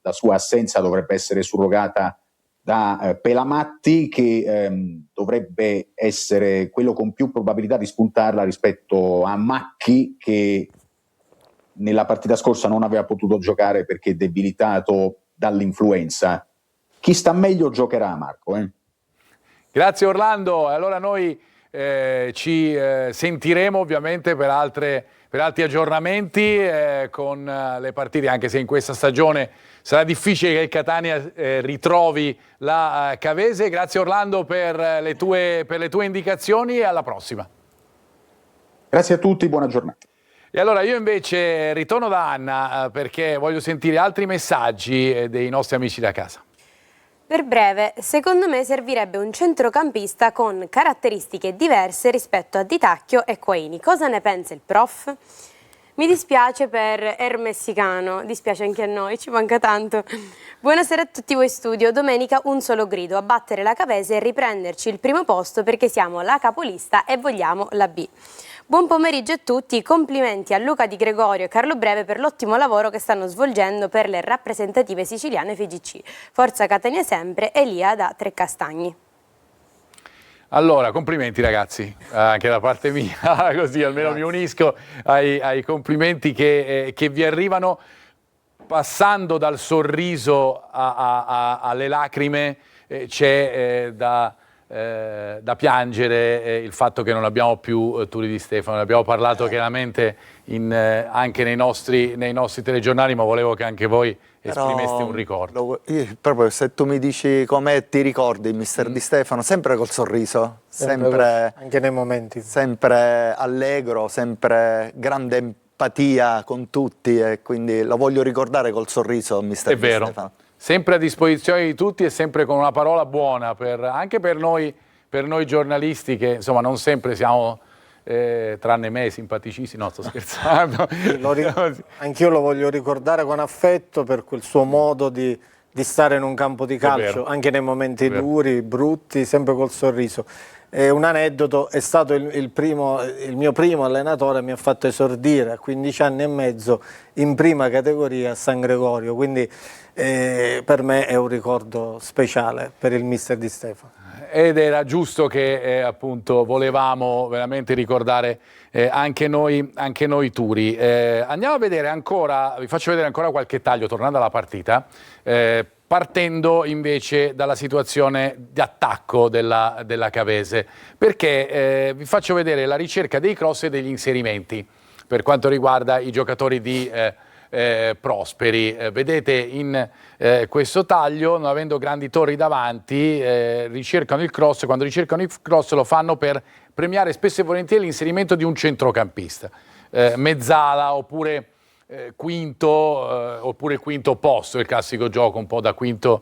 la sua assenza dovrebbe essere surrogata da Pelamatti, che dovrebbe essere quello con più probabilità di spuntarla rispetto a Macchi, che nella partita scorsa non aveva potuto giocare perché debilitato dall'influenza. Chi sta meglio giocherà, Marco. Grazie Orlando, allora noi ci sentiremo ovviamente per altri aggiornamenti con le partite, anche se in questa stagione sarà difficile che il Catania ritrovi la Cavese. Grazie Orlando per le tue indicazioni e alla prossima. Grazie a tutti, buona giornata. E allora io invece ritorno da Anna perché voglio sentire altri messaggi dei nostri amici da casa. Per breve, secondo me servirebbe un centrocampista con caratteristiche diverse rispetto a Di Tacchio e Quaini. Cosa ne pensa il prof? Mi dispiace per Messicano, dispiace anche a noi, ci manca tanto. Buonasera a tutti voi studio, domenica un solo grido, a battere la Cavese e riprenderci il primo posto perché siamo la capolista e vogliamo la B. Buon pomeriggio a tutti, complimenti a Luca Di Gregorio e Carlo Breve per l'ottimo lavoro che stanno svolgendo per le rappresentative siciliane FIGC. Forza Catania sempre, Elia da Trecastagni. Allora, complimenti ragazzi, anche da parte mia, così almeno mi unisco ai complimenti che vi arrivano, passando dal sorriso alle lacrime. C'è da piangere il fatto che non abbiamo più Turi Di Stefano. Ne abbiamo parlato chiaramente anche nei nostri telegiornali, ma volevo che anche voi esprimeste un ricordo. Proprio se tu mi dici come ti ricordi mister Di Stefano, sempre col sorriso, sempre anche nei momenti, sempre allegro, sempre grande empatia con tutti, e quindi lo voglio ricordare col sorriso mister Di Stefano. Sempre a disposizione di tutti e sempre con una parola buona, anche per noi giornalisti, che insomma non sempre siamo, tranne me, simpaticissimi. No, sto scherzando. Anch'io lo voglio ricordare con affetto per quel suo modo di stare in un campo di calcio, anche nei momenti duri, brutti, sempre col sorriso. Un aneddoto: è stato il mio primo allenatore, mi ha fatto esordire a 15 anni e mezzo in prima categoria a San Gregorio, quindi per me è un ricordo speciale per il mister Di Stefano. Ed era giusto che appunto volevamo veramente ricordare anche noi Turi. Andiamo a vedere ancora, vi faccio vedere ancora qualche taglio tornando alla partita, partendo invece dalla situazione di attacco della Cavese, perché vi faccio vedere la ricerca dei cross e degli inserimenti per quanto riguarda i giocatori di Prosperi. Vedete in questo taglio, non avendo grandi torri davanti, ricercano il cross. Quando ricercano il cross lo fanno per premiare spesso e volentieri l'inserimento di un centrocampista, mezzala oppure quinto posto, il classico gioco un po' da quinto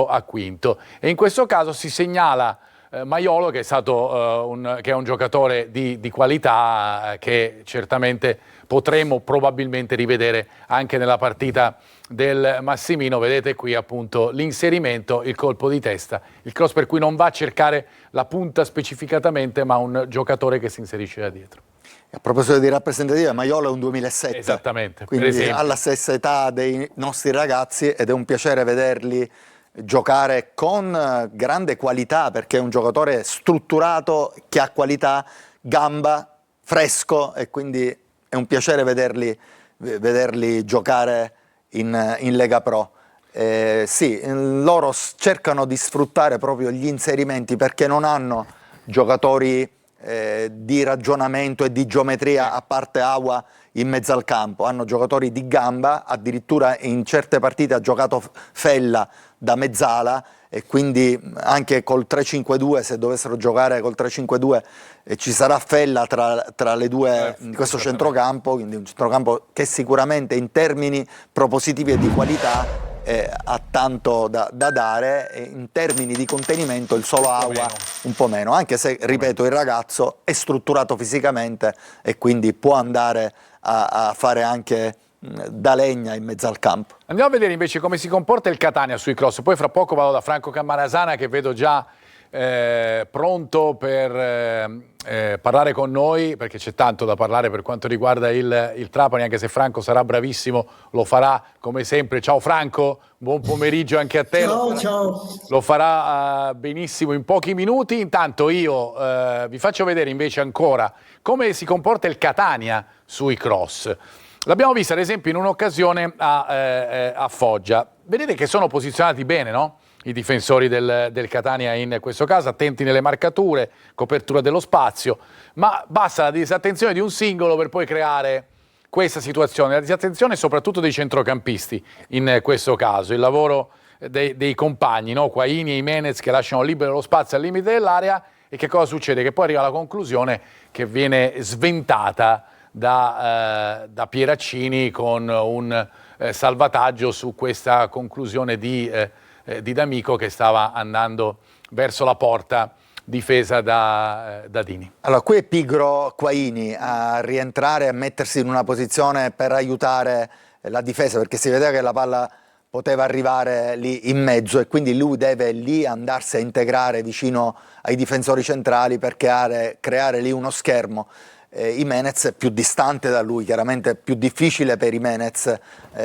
a quinto. E in questo caso si segnala Maiolo, che è un giocatore di qualità, che certamente potremo probabilmente rivedere anche nella partita del Massimino. Vedete qui appunto l'inserimento, il colpo di testa, il cross, per cui non va a cercare la punta specificatamente, ma un giocatore che si inserisce da dietro. A proposito di rappresentativa, Maiolo è un 2007, esattamente, quindi ha la stessa età dei nostri ragazzi, ed è un piacere vederli giocare con grande qualità, perché è un giocatore strutturato, che ha qualità, gamba, fresco, e quindi è un piacere vederli giocare in Lega Pro. Sì, loro cercano di sfruttare proprio gli inserimenti, perché non hanno giocatori di ragionamento e di geometria, a parte Aua in mezzo al campo. Hanno giocatori di gamba, addirittura in certe partite ha giocato Fella da mezzala, e quindi anche col 3-5-2, se dovessero giocare col 3-5-2, ci sarà fella tra le due in questo centrocampo, quindi un centrocampo che sicuramente in termini propositivi e di qualità ha tanto da dare, e in termini di contenimento il solo Aua un po' meno, anche se, ripeto, il ragazzo è strutturato fisicamente e quindi può andare a fare anche da legna in mezzo al campo. Andiamo a vedere invece come si comporta il Catania sui cross, poi fra poco vado da Franco Cammarasana, che vedo già pronto per parlare con noi, perché c'è tanto da parlare per quanto riguarda il Trapani, anche se Franco sarà bravissimo, lo farà come sempre. Ciao Franco, buon pomeriggio anche a te. Ciao. Lo farà benissimo in pochi minuti. Intanto io vi faccio vedere invece ancora come si comporta il Catania sui cross. L'abbiamo vista ad esempio in un'occasione a Foggia. Vedete che sono posizionati bene, no? I difensori del Catania in questo caso, attenti nelle marcature, copertura dello spazio, ma basta la disattenzione di un singolo per poi creare questa situazione, la disattenzione soprattutto dei centrocampisti in questo caso, il lavoro dei compagni, no? Quaini e Jimenez che lasciano libero lo spazio al limite dell'area, e che cosa succede? Che poi arriva la conclusione che viene sventata da Pieraccini con un salvataggio su questa conclusione di D'Amico, che stava andando verso la porta difesa da Dini. Allora, qui è pigro Quaini a rientrare e a mettersi in una posizione per aiutare la difesa, perché si vedeva che la palla poteva arrivare lì in mezzo, e quindi lui deve lì andarsi a integrare vicino ai difensori centrali per creare lì uno schermo. Jimenez è più distante da lui, chiaramente più difficile per Jimenez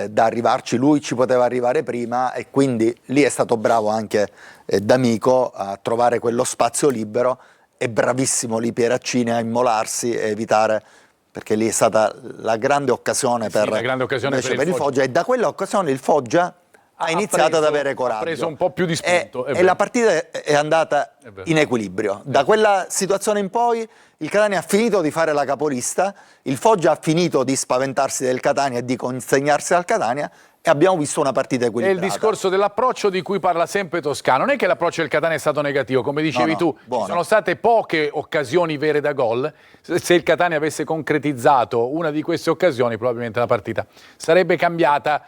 da arrivarci, lui ci poteva arrivare prima, e quindi lì è stato bravo anche D'Amico a trovare quello spazio libero, e bravissimo lì Pieraccini a immolarsi e evitare, perché lì è stata la grande occasione per il Foggia, e da quella occasione il Foggia ha iniziato ad avere coraggio. Ha preso un po' più di spunto. E la partita è andata in equilibrio. Da quella situazione in poi il Catania ha finito di fare la capolista, il Foggia ha finito di spaventarsi del Catania e di consegnarsi al Catania, e abbiamo visto una partita equilibrata. È il discorso dell'approccio di cui parla sempre Toscano. Non è che l'approccio del Catania è stato negativo, come dicevi tu, ci sono state poche occasioni vere da gol. Se il Catania avesse concretizzato una di queste occasioni, probabilmente la partita sarebbe cambiata.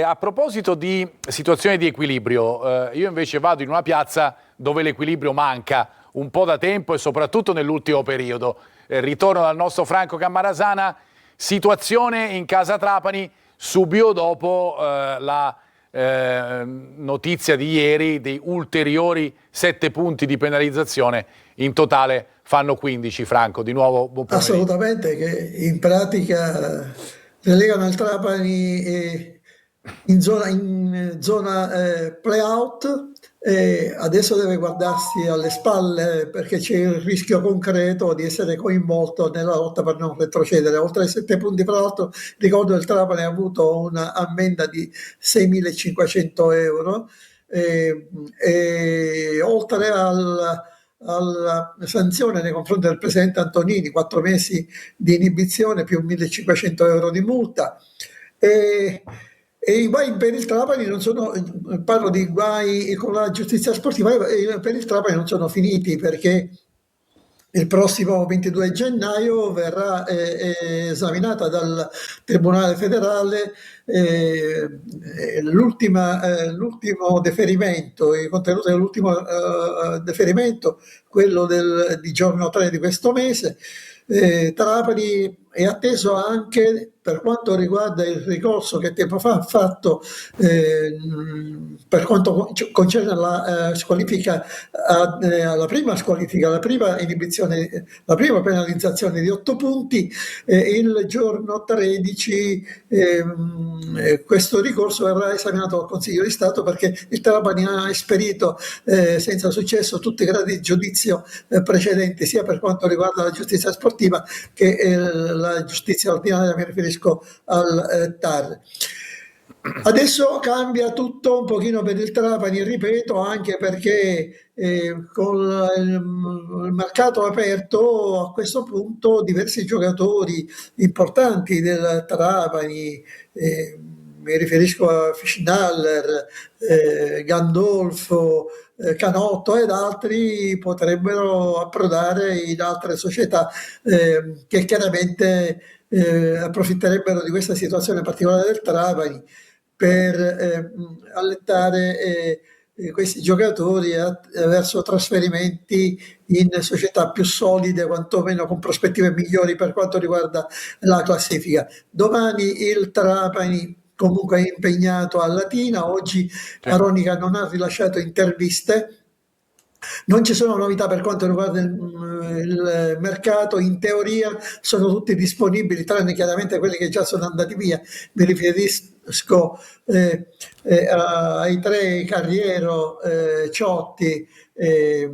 A proposito di situazioni di equilibrio, io invece vado in una piazza dove l'equilibrio manca un po' da tempo, e soprattutto nell'ultimo periodo. Ritorno dal nostro Franco Cammarasana, situazione in casa Trapani subito dopo la notizia di ieri di ulteriori 7 punti di penalizzazione, in totale fanno 15. Franco, di nuovo buon pomeriggio. Assolutamente, che in pratica relegano il Trapani in zona play-out, e adesso deve guardarsi alle spalle, perché c'è il rischio concreto di essere coinvolto nella lotta per non retrocedere. Oltre ai 7 punti, fra l'altro, ricordo il Trapani ha avuto un'ammenda di 6.500 euro, e oltre alla sanzione nei confronti del presidente Antonini, 4 mesi di inibizione più 1.500 euro di multa. E i guai per il Trapani non sono, parlo di guai con la giustizia sportiva, per il Trapani non sono finiti, perché il prossimo 22 gennaio verrà esaminata dal Tribunale federale l'ultimo deferimento, i contenuti dell'ultimo deferimento, quello di giorno 3 di questo mese. Trapani è atteso anche per quanto riguarda il ricorso che tempo fa ha fatto per quanto concerne la squalifica, la prima squalifica, la prima inibizione, la prima penalizzazione di 8 punti. Il giorno 13 questo ricorso verrà esaminato dal Consiglio di Stato, perché il Trapani ha esperito senza successo tutti i gradi di giudizio precedenti, sia per quanto riguarda la giustizia sportiva che la giustizia ordinaria, mi riferisco al TAR. Adesso cambia tutto un pochino per il Trapani, ripeto, anche perché con il mercato aperto a questo punto diversi giocatori importanti del Trapani, mi riferisco a Fischnaller, Gandolfo, Canotto ed altri, potrebbero approdare in altre società che chiaramente approfitterebbero di questa situazione particolare del Trapani per allettare questi giocatori verso trasferimenti in società più solide, quantomeno con prospettive migliori per quanto riguarda la classifica. Domani il Trapani comunque è impegnato a Latina, oggi Aronica non ha rilasciato interviste. Non ci sono novità per quanto riguarda il mercato, in teoria sono tutti disponibili, tranne chiaramente quelli che già sono andati via. Mi riferisco ai tre: Carriero, Ciotti e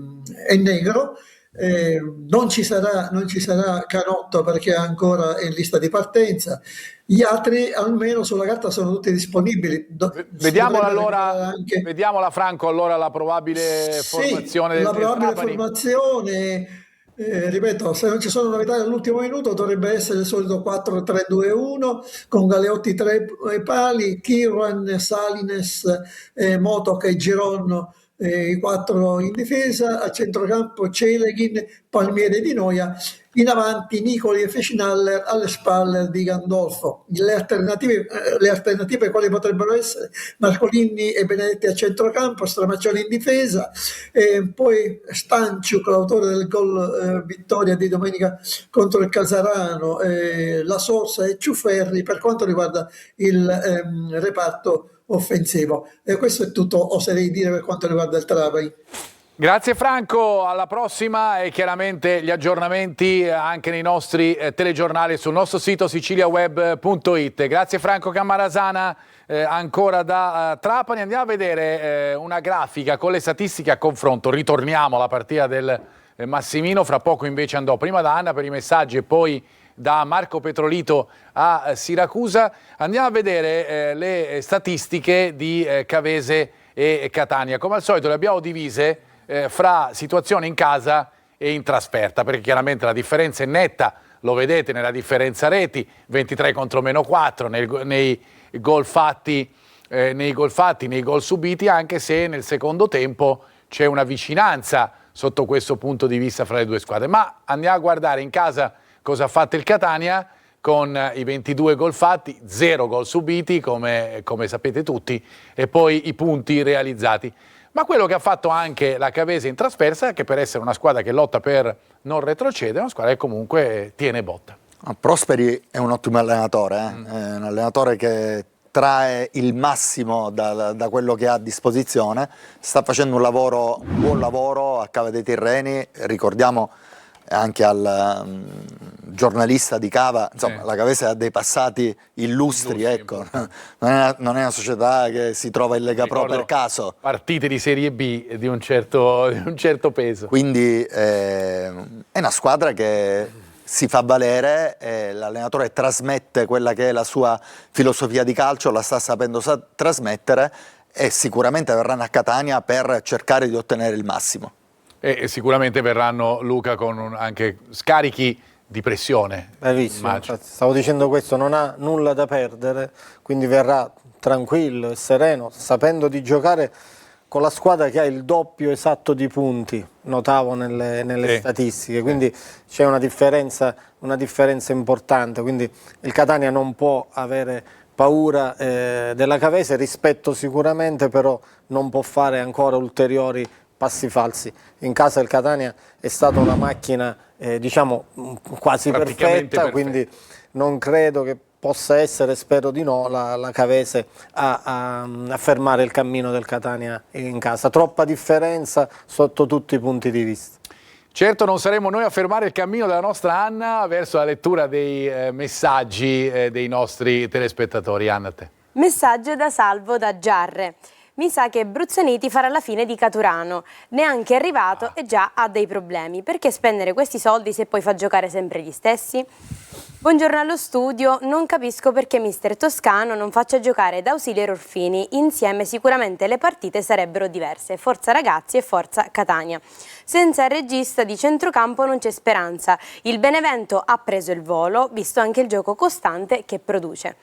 Negro. Non ci sarà Canotto perché è ancora in lista di partenza. Gli altri almeno sulla carta sono tutti disponibili. Vediamola allora, vediamola Franco, allora la probabile formazione del Trapani. La probabile formazione, ripeto, se non ci sono novità all'ultimo minuto dovrebbe essere il solito 4-3-2-1 con Galeotti 3 pali, Kirwan, Salines, Motok e Gironno, i 4 in difesa, a centrocampo Celeghin, Palmieri Di Noia, in avanti Nicoli e Fischnaller, alle spalle di Gandolfo. Le alternative quali potrebbero essere? Marcolini e Benedetti a centrocampo, Stramaccioni in difesa, poi Stanciuk, l'autore del gol vittoria di domenica contro il Casarano, La Sorsa e Ciuferri per quanto riguarda il reparto offensivo. E questo è tutto, oserei dire, per quanto riguarda il Trapani. Grazie Franco, alla prossima, e chiaramente gli aggiornamenti anche nei nostri telegiornali sul nostro sito siciliaweb.it. Grazie Franco Cammarasana, ancora da Trapani. Andiamo a vedere una grafica con le statistiche a confronto. Ritorniamo alla partita del Massimino, fra poco invece andò prima da Anna per i messaggi e poi da Marco Petrolito a Siracusa. Andiamo a vedere le statistiche di Cavese e Catania. Come al solito le abbiamo divise fra situazione in casa e in trasferta, perché chiaramente la differenza è netta, lo vedete nella differenza reti, 23 contro meno 4 nei gol fatti, nei gol subiti, anche se nel secondo tempo c'è una vicinanza sotto questo punto di vista fra le due squadre. Ma andiamo a guardare in casa cosa ha fatto il Catania con i 22 gol fatti, 0 gol subiti, come sapete tutti, e poi i punti realizzati. Ma quello che ha fatto anche la Cavese in trasferta, che per essere una squadra che lotta per non retrocedere, è una squadra che comunque tiene botta. Prosperi è un ottimo allenatore, è un allenatore che trae il massimo da quello che ha a disposizione, sta facendo un buon lavoro a Cava dei Tirreni, ricordiamo anche al giornalista di Cava, insomma la Cavese ha dei passati illustri, ecco. Non è una società che si trova in Lega Pro per caso. Partite di Serie B di un certo peso. Quindi è una squadra che si fa valere, l'allenatore trasmette quella che è la sua filosofia di calcio, la sta sapendo trasmettere, e sicuramente verranno a Catania per cercare di ottenere il massimo. E sicuramente verranno, Luca, con anche scarichi di pressione. Bravissimo, stavo dicendo questo, non ha nulla da perdere, quindi verrà tranquillo e sereno, sapendo di giocare con la squadra che ha il doppio esatto di punti, notavo nelle statistiche, quindi c'è una differenza importante, quindi il Catania non può avere paura della Cavese, rispetto sicuramente, però non può fare ancora ulteriori passi falsi. In casa il Catania è stata una macchina diciamo quasi perfetta, quindi non credo che possa essere, spero di no, la Cavese a fermare il cammino del Catania in casa. Troppa differenza sotto tutti i punti di vista. Certo non saremo noi a fermare il cammino della nostra Anna verso la lettura dei messaggi dei nostri telespettatori. Anna, a te. Messaggio da Salvo da Giarre. Mi sa che Bruzzaniti farà la fine di Caturano, neanche è arrivato e già ha dei problemi. Perché spendere questi soldi se poi fa giocare sempre gli stessi? Buongiorno allo studio, non capisco perché mister Toscano non faccia giocare D'Ausilio e Orfini, insieme sicuramente le partite sarebbero diverse, forza ragazzi e forza Catania. Senza il regista di centrocampo non c'è speranza, il Benevento ha preso il volo, visto anche il gioco costante che produce.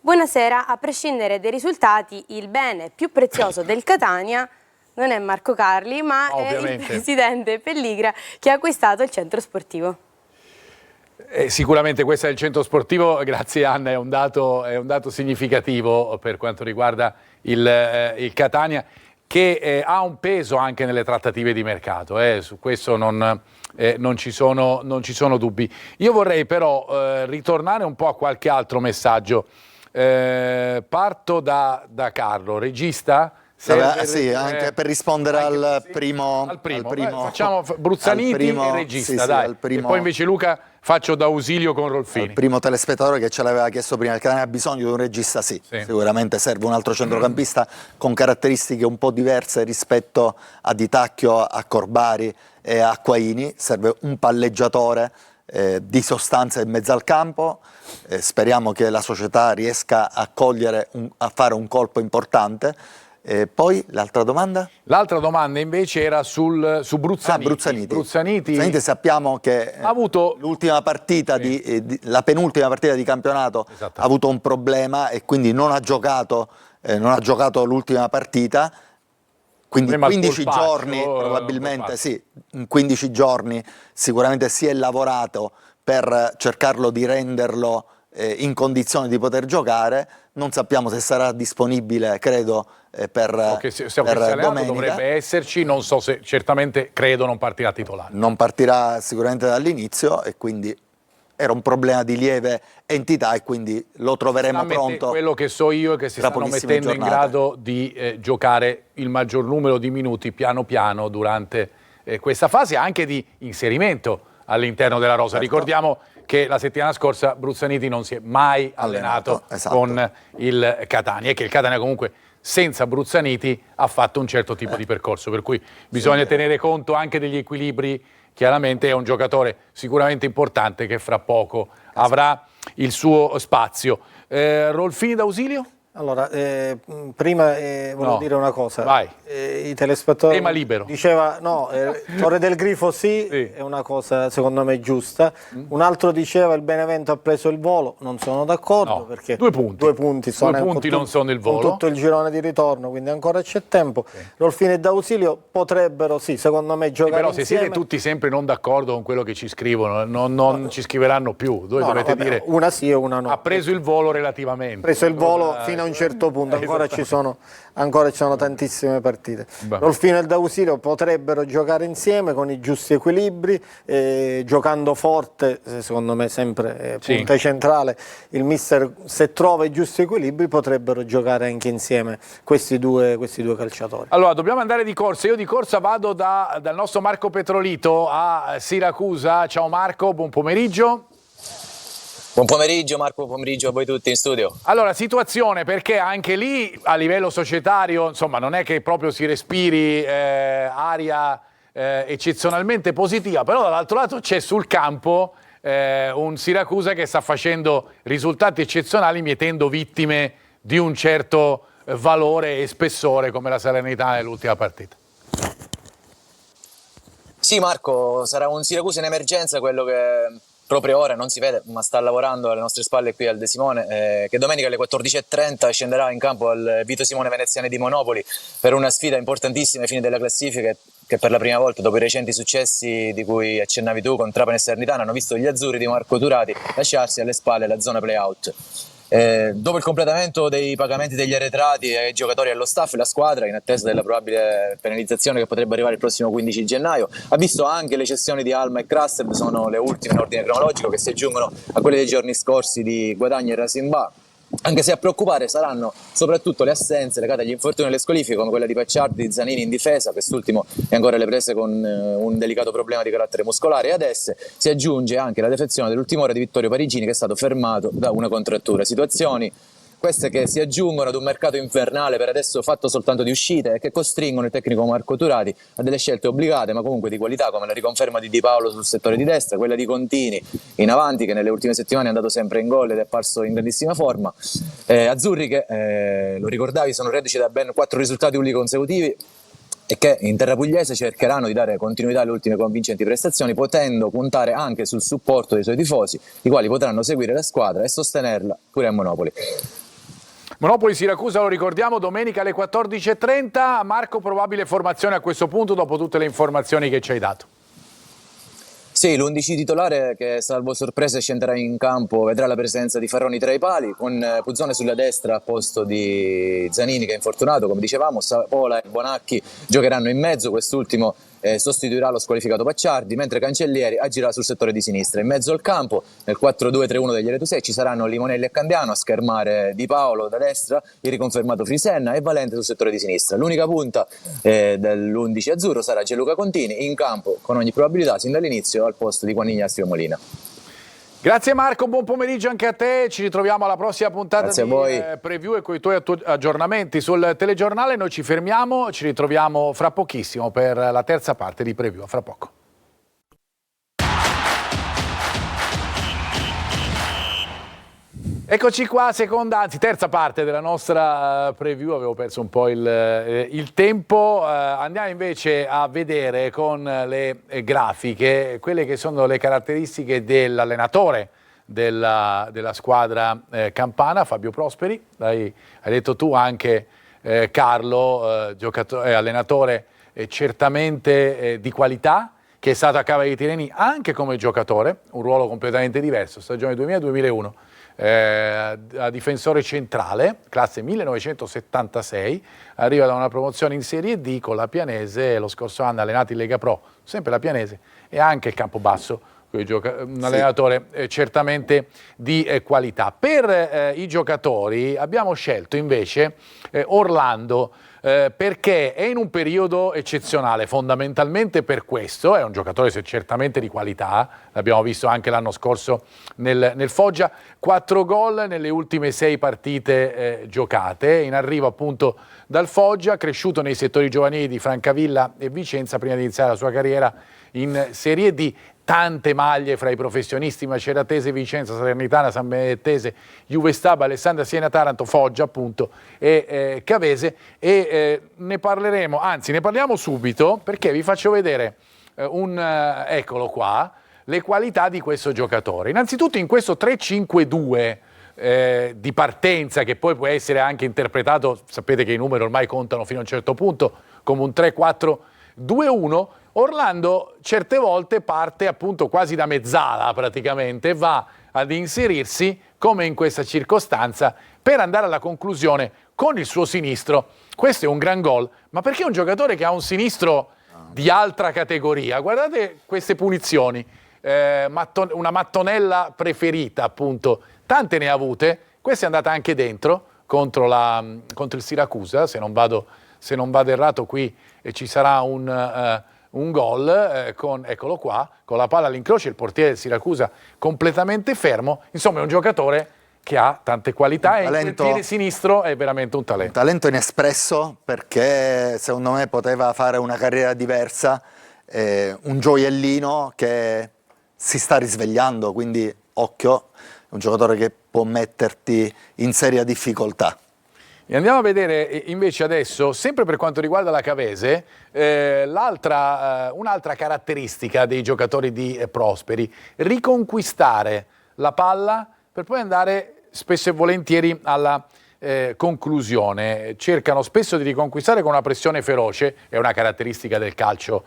Buonasera, a prescindere dai risultati, il bene più prezioso del Catania non è Marco Carli, ma è il presidente Pelligra che ha acquistato il centro sportivo. Sicuramente questo è il centro sportivo, grazie Anna, è un dato significativo per quanto riguarda il Catania, che ha un peso anche nelle trattative di mercato, su questo non ci sono dubbi. Io vorrei però ritornare un po' a qualche altro messaggio. Parto da Carlo, regista? Sì, anche per rispondere al primo. Facciamo Bruzzaniti e regista, sì, dai. E poi invece Luca faccio da Ausilio con Rolfini. Il primo telespettatore che ce l'aveva chiesto prima, il Catania ha bisogno di un regista, sì. Sicuramente serve un altro centrocampista con caratteristiche un po' diverse rispetto a Di Tacchio, a Corbari e a Quaini. Serve un palleggiatore di sostanza in mezzo al campo. Speriamo che la società riesca a fare un colpo importante. Poi l'altra domanda? L'altra domanda invece era su Bruzzaniti. Bruzzaniti sappiamo che ha avuto l'ultima partita la penultima partita di campionato ha avuto un problema e quindi non ha giocato l'ultima partita. Quindi 15 giorni probabilmente, sì, in 15 giorni sicuramente si è lavorato per cercarlo di renderlo in condizione di poter giocare. Non sappiamo se sarà disponibile, credo, per domenica. Dovrebbe esserci, non so se, certamente credo non partirà titolare. Non partirà sicuramente dall'inizio e quindi era un problema di lieve entità e quindi lo troveremo pronto. Quello che so io è che si stanno mettendo in grado di giocare il maggior numero di minuti piano piano durante questa fase, anche di inserimento all'interno della rosa. Ricordiamo che la settimana scorsa Bruzzaniti non si è mai allenato con il Catania e che il Catania comunque senza Bruzzaniti ha fatto un certo tipo di percorso, per cui bisogna tenere conto anche degli equilibri. Chiaramente è un giocatore sicuramente importante che fra poco avrà il suo spazio. Rolfini d'Ausilio? Allora, prima volevo dire una cosa. Vai. I telespettatori tema libero. Diceva Torre del Grifo sì, è una cosa secondo me giusta. Un altro diceva il Benevento ha preso il volo, non sono d'accordo perché 2 punti. 2 punti non sono il volo. Con tutto il girone di ritorno, quindi ancora c'è tempo. Rolfini e D'Ausilio potrebbero secondo me giocare però insieme. Se siete tutti sempre non d'accordo con quello che ci scrivono, non ci scriveranno più. Dovete dire una sì e una no. Ha preso il volo relativamente. Ha preso il volo fino a un certo punto, ancora ci sono tantissime partite. Rolfino e D'Ausilio potrebbero giocare insieme con i giusti equilibri, giocando forte, secondo me sempre punta centrale. Il mister, se trova i giusti equilibri, potrebbero giocare anche insieme questi due calciatori. Allora, dobbiamo andare di corsa. Io di corsa vado dal nostro Marco Petrolito a Siracusa. Ciao Marco, buon pomeriggio. Buon pomeriggio Marco, buon pomeriggio a voi tutti in studio. Allora, situazione, perché anche lì a livello societario, insomma, non è che proprio si respiri aria eccezionalmente positiva, però dall'altro lato c'è sul campo un Siracusa che sta facendo risultati eccezionali mietendo vittime di un certo valore e spessore come la Salernitana nell'ultima partita. Sì Marco, sarà un Siracusa in emergenza quello che proprio ora non si vede, ma sta lavorando alle nostre spalle qui al De Simone, che domenica alle 14:30 scenderà in campo al Vito Simone Veneziani di Monopoli per una sfida importantissima ai fini della classifica, che per la prima volta dopo i recenti successi di cui accennavi tu con Trapani e Salernitana hanno visto gli azzurri di Marco Turati lasciarsi alle spalle la zona play-out. Dopo il completamento dei pagamenti degli arretrati ai giocatori e allo staff, la squadra, in attesa della probabile penalizzazione che potrebbe arrivare il prossimo 15 gennaio, ha visto anche le cessioni di Alma e Krasted, sono le ultime in ordine cronologico, che si aggiungono a quelle dei giorni scorsi di Guadagni e Rasimba. Anche se a preoccupare saranno soprattutto le assenze legate agli infortuni e alle squalifiche, come quella di Pacciardi e di Zanini in difesa, quest'ultimo è ancora alle prese con un delicato problema di carattere muscolare, e ad esse si aggiunge anche la defezione dell'ultima ora di Vittorio Parigini, che è stato fermato da una contrattura. Situazioni queste che si aggiungono ad un mercato infernale per adesso fatto soltanto di uscite e che costringono il tecnico Marco Turati a delle scelte obbligate ma comunque di qualità, come la riconferma di Di Paolo sul settore di destra, quella di Contini in avanti, che nelle ultime settimane è andato sempre in gol ed è apparso in grandissima forma. Azzurri che, lo ricordavi, sono reduci da ben 4 risultati ultimi consecutivi e che in terra pugliese cercheranno di dare continuità alle ultime convincenti prestazioni, potendo puntare anche sul supporto dei suoi tifosi, i quali potranno seguire la squadra e sostenerla pure a Monopoli. Monopoli Siracusa, lo ricordiamo, domenica alle 14:30. Marco, probabile formazione a questo punto dopo tutte le informazioni che ci hai dato. Sì, l'11 titolare che salvo sorprese scenderà in campo vedrà la presenza di Farroni tra i pali, con Puzzone sulla destra a posto di Zanini che è infortunato, come dicevamo. Sapola e Bonacchi giocheranno in mezzo, quest'ultimo sostituirà lo squalificato Pacciardi, mentre Cancellieri agirà sul settore di sinistra. In mezzo al campo, nel 4-2-3-1 degli Aretusei, ci saranno Limonelli e Candiano a schermare Di Paolo da destra, il riconfermato Frisenna, e Valente sul settore di sinistra. L'unica punta dell'11 azzurro sarà Gianluca Contini, in campo con ogni probabilità sin dall'inizio al posto di Juan Ignacio Molina. Grazie Marco, buon pomeriggio anche a te, ci ritroviamo alla prossima puntata Grazie di a voi. Preview e con i tuoi aggiornamenti sul telegiornale. Noi ci fermiamo, ci ritroviamo fra pochissimo per la terza parte di Preview, a fra poco. Eccoci qua, terza parte della nostra preview. Avevo perso un po' il tempo. Andiamo invece a vedere con le grafiche quelle che sono le caratteristiche dell'allenatore della squadra campana, Fabio Prosperi. Hai detto tu anche, Carlo, allenatore certamente di qualità, che è stato a Cavalli Tirreni anche come giocatore, un ruolo completamente diverso, stagione 2000-2001. A difensore centrale, classe 1976, arriva da una promozione in Serie D con la Pianese, lo scorso anno allenato in Lega Pro, sempre la Pianese, e anche il Campobasso, un allenatore certamente di qualità. Per i giocatori abbiamo scelto invece Orlando, perché è in un periodo eccezionale, fondamentalmente per questo. È un giocatore certamente di qualità, l'abbiamo visto anche l'anno scorso nel Foggia, 4 gol nelle ultime 6 partite giocate, in arrivo appunto dal Foggia, cresciuto nei settori giovanili di Francavilla e Vicenza prima di iniziare la sua carriera in Serie D. Tante maglie fra i professionisti: Maceratese, Vicenza, Salernitana, San Benedettese, Juve Stabia, Alessandria, Siena, Taranto, Foggia appunto e Cavese, e ne parliamo subito, perché vi faccio vedere eccolo qua, le qualità di questo giocatore. Innanzitutto in questo 3-5-2 di partenza, che poi può essere anche interpretato, sapete che i numeri ormai contano fino a un certo punto, come un 3-4-2-1, Orlando certe volte parte appunto quasi da mezzala praticamente, va ad inserirsi, come in questa circostanza, per andare alla conclusione con il suo sinistro. Questo è un gran gol, ma perché è un giocatore che ha un sinistro di altra categoria. Guardate queste punizioni, una mattonella preferita appunto, tante ne ha avute, questa è andata anche dentro contro il Siracusa, se non vado errato qui ci sarà un gol eccolo qua, con la palla all'incrocio, il portiere del Siracusa completamente fermo. Insomma è un giocatore che ha tante qualità, e il piede sinistro è veramente un talento. Un talento inespresso, perché secondo me poteva fare una carriera diversa, un gioiellino che si sta risvegliando, quindi occhio, è un giocatore che può metterti in seria difficoltà. E andiamo a vedere invece adesso, sempre per quanto riguarda la Cavese, un'altra caratteristica dei giocatori di Prosperi: riconquistare la palla per poi andare spesso e volentieri alla conclusione. Cercano spesso di riconquistare con una pressione feroce, è una caratteristica del calcio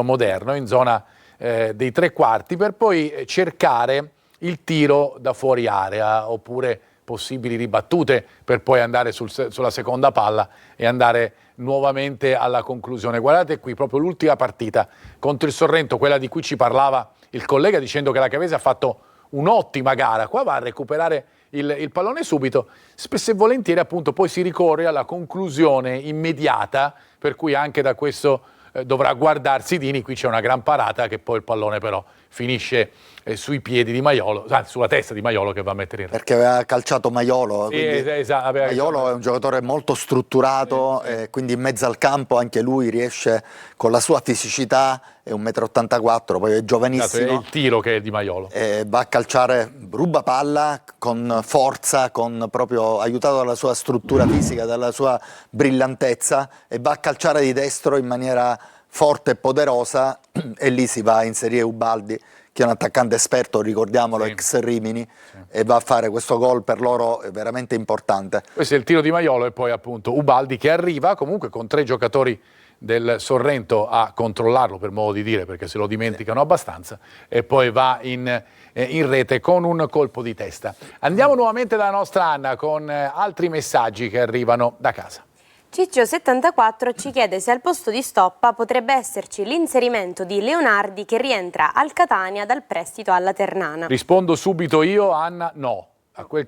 moderno, in zona dei tre quarti, per poi cercare il tiro da fuori area, oppure possibili ribattute per poi andare sulla seconda palla e andare nuovamente alla conclusione. Guardate qui proprio l'ultima partita contro il Sorrento, quella di cui ci parlava il collega dicendo che la Cavese ha fatto un'ottima gara. Qua va a recuperare il pallone subito, spesso e volentieri appunto poi si ricorre alla conclusione immediata, per cui anche da questo dovrà guardarsi Dini. Qui c'è una gran parata che poi il pallone però finisce sui piedi di Maiolo, anzi sulla testa di Maiolo, che va a mettere in rete. Perché aveva calciato Maiolo. Sì, esatto, Maiolo è un giocatore molto strutturato, quindi in mezzo al campo anche lui riesce, con la sua fisicità, è 1,84 m, poi è giovanissimo. Esatto, è il tiro che è di Maiolo. Va a calciare, ruba palla con forza, proprio aiutato dalla sua struttura fisica, dalla sua brillantezza, e va a calciare di destro in maniera forte e poderosa, e lì si va a inserire Ubaldi, che è un attaccante esperto, ricordiamolo, Sì. ex Rimini, e va a fare questo gol per loro veramente importante. Questo è il tiro di Maiolo e poi appunto Ubaldi che arriva comunque con 3 giocatori del Sorrento a controllarlo, per modo di dire, perché se lo dimenticano abbastanza, e poi va in rete con un colpo di testa. Andiamo nuovamente dalla nostra Anna con altri messaggi che arrivano da casa. Ciccio74 ci chiede se al posto di Stoppa potrebbe esserci l'inserimento di Leonardi che rientra al Catania dal prestito alla Ternana. Rispondo subito io, Anna, no. Da quel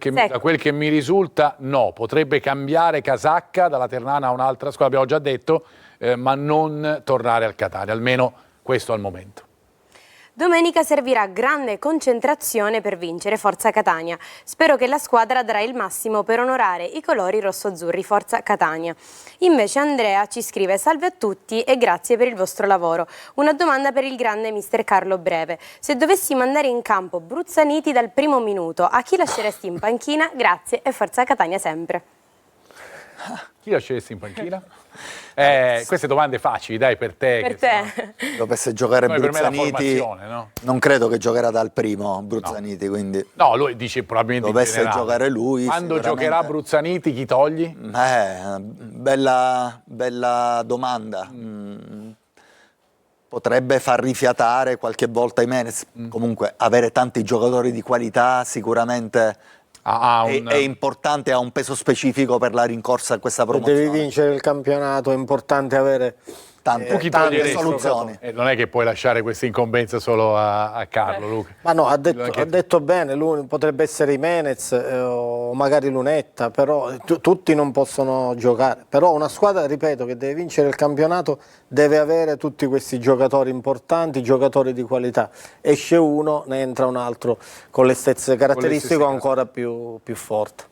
che mi risulta, no. Potrebbe cambiare casacca dalla Ternana a un'altra squadra, abbiamo già detto, ma non tornare al Catania, almeno questo al momento. Domenica servirà grande concentrazione per vincere, forza Catania. Spero che la squadra darà il massimo per onorare i colori rossoazzurri, forza Catania. Invece Andrea ci scrive: salve a tutti e grazie per il vostro lavoro. Una domanda per il grande mister Carlo Breve. Se dovessi mandare in campo Bruzzaniti dal primo minuto, a chi lasceresti in panchina? Grazie e forza Catania sempre. Chi lasceresti in panchina? Queste domande facili, dai, per te. Per te. Dovesse giocare Poi per me la Bruzzaniti, formazione, no? non credo che giocherà dal primo Bruzzaniti, quindi No, lui dice probabilmente dovesse in generale. giocare lui. Quando sicuramente. giocherà Bruzzaniti, chi togli? Bella domanda. Potrebbe far rifiatare qualche volta Jimenez. Comunque avere tanti giocatori di qualità sicuramente è importante, ha un peso specifico per la rincorsa a questa Se promozione. devi vincere il campionato è importante avere Tante toglieresti? soluzioni. Non è che puoi lasciare questa incombenza solo a Carlo, Luca. Ma no, ha detto bene, lui potrebbe essere Jimenez o magari Lunetta, però tutti non possono giocare. Però una squadra, ripeto, che deve vincere il campionato deve avere tutti questi giocatori importanti, giocatori di qualità. Esce uno, ne entra un altro con le stesse caratteristiche ancora più forte.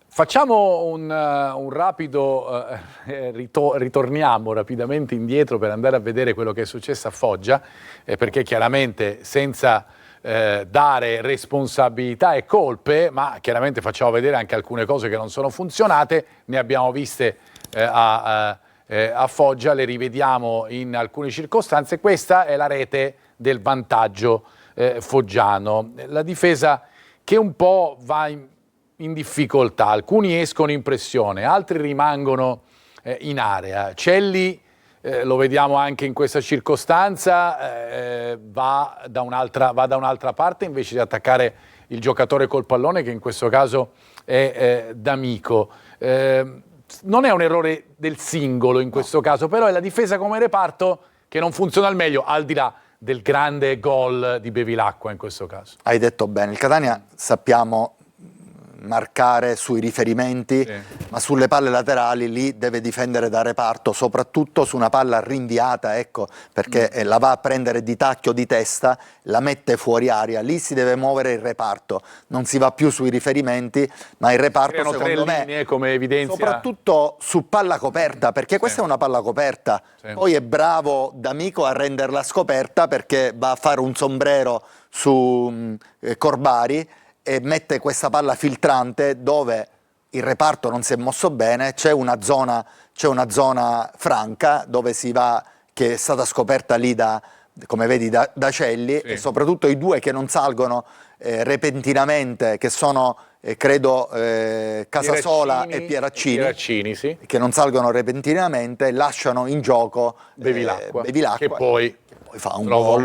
Facciamo un rapido, ritorniamo rapidamente indietro per andare a vedere quello che è successo a Foggia, perché chiaramente senza dare responsabilità e colpe, ma chiaramente facciamo vedere anche alcune cose che non sono funzionate, ne abbiamo viste a Foggia, le rivediamo in alcune circostanze. Questa è la rete del vantaggio foggiano, la difesa che un po' va in difficoltà, alcuni escono in pressione, altri rimangono in area. Celli, lo vediamo anche in questa circostanza, va da un'altra parte invece di attaccare il giocatore col pallone, che in questo caso è D'Amico. Non è un errore del singolo in questo caso, però è la difesa come reparto che non funziona al meglio, al di là del grande gol di Bevilacqua in questo caso. Hai detto bene, il Catania sappiamo marcare sui riferimenti, ma sulle palle laterali lì deve difendere da reparto, soprattutto su una palla rinviata, ecco, perché la va a prendere di tacchio, di testa, la mette fuori aria, lì si deve muovere il reparto, non si va più sui riferimenti, ma il reparto Creano secondo me, linee, come evidenzia, soprattutto su palla coperta, perché questa è una palla coperta, poi è bravo D'Amico a renderla scoperta perché va a fare un sombrero su Corbari e mette questa palla filtrante dove il reparto non si è mosso bene, c'è una zona franca dove si va, che è stata scoperta lì come vedi da Celli, e soprattutto i due che non salgono repentinamente, che sono credo Casasola e Pieraccini, sì, che non salgono repentinamente, lasciano in gioco Bevilacqua, che Bevilacqua, poi fa un trova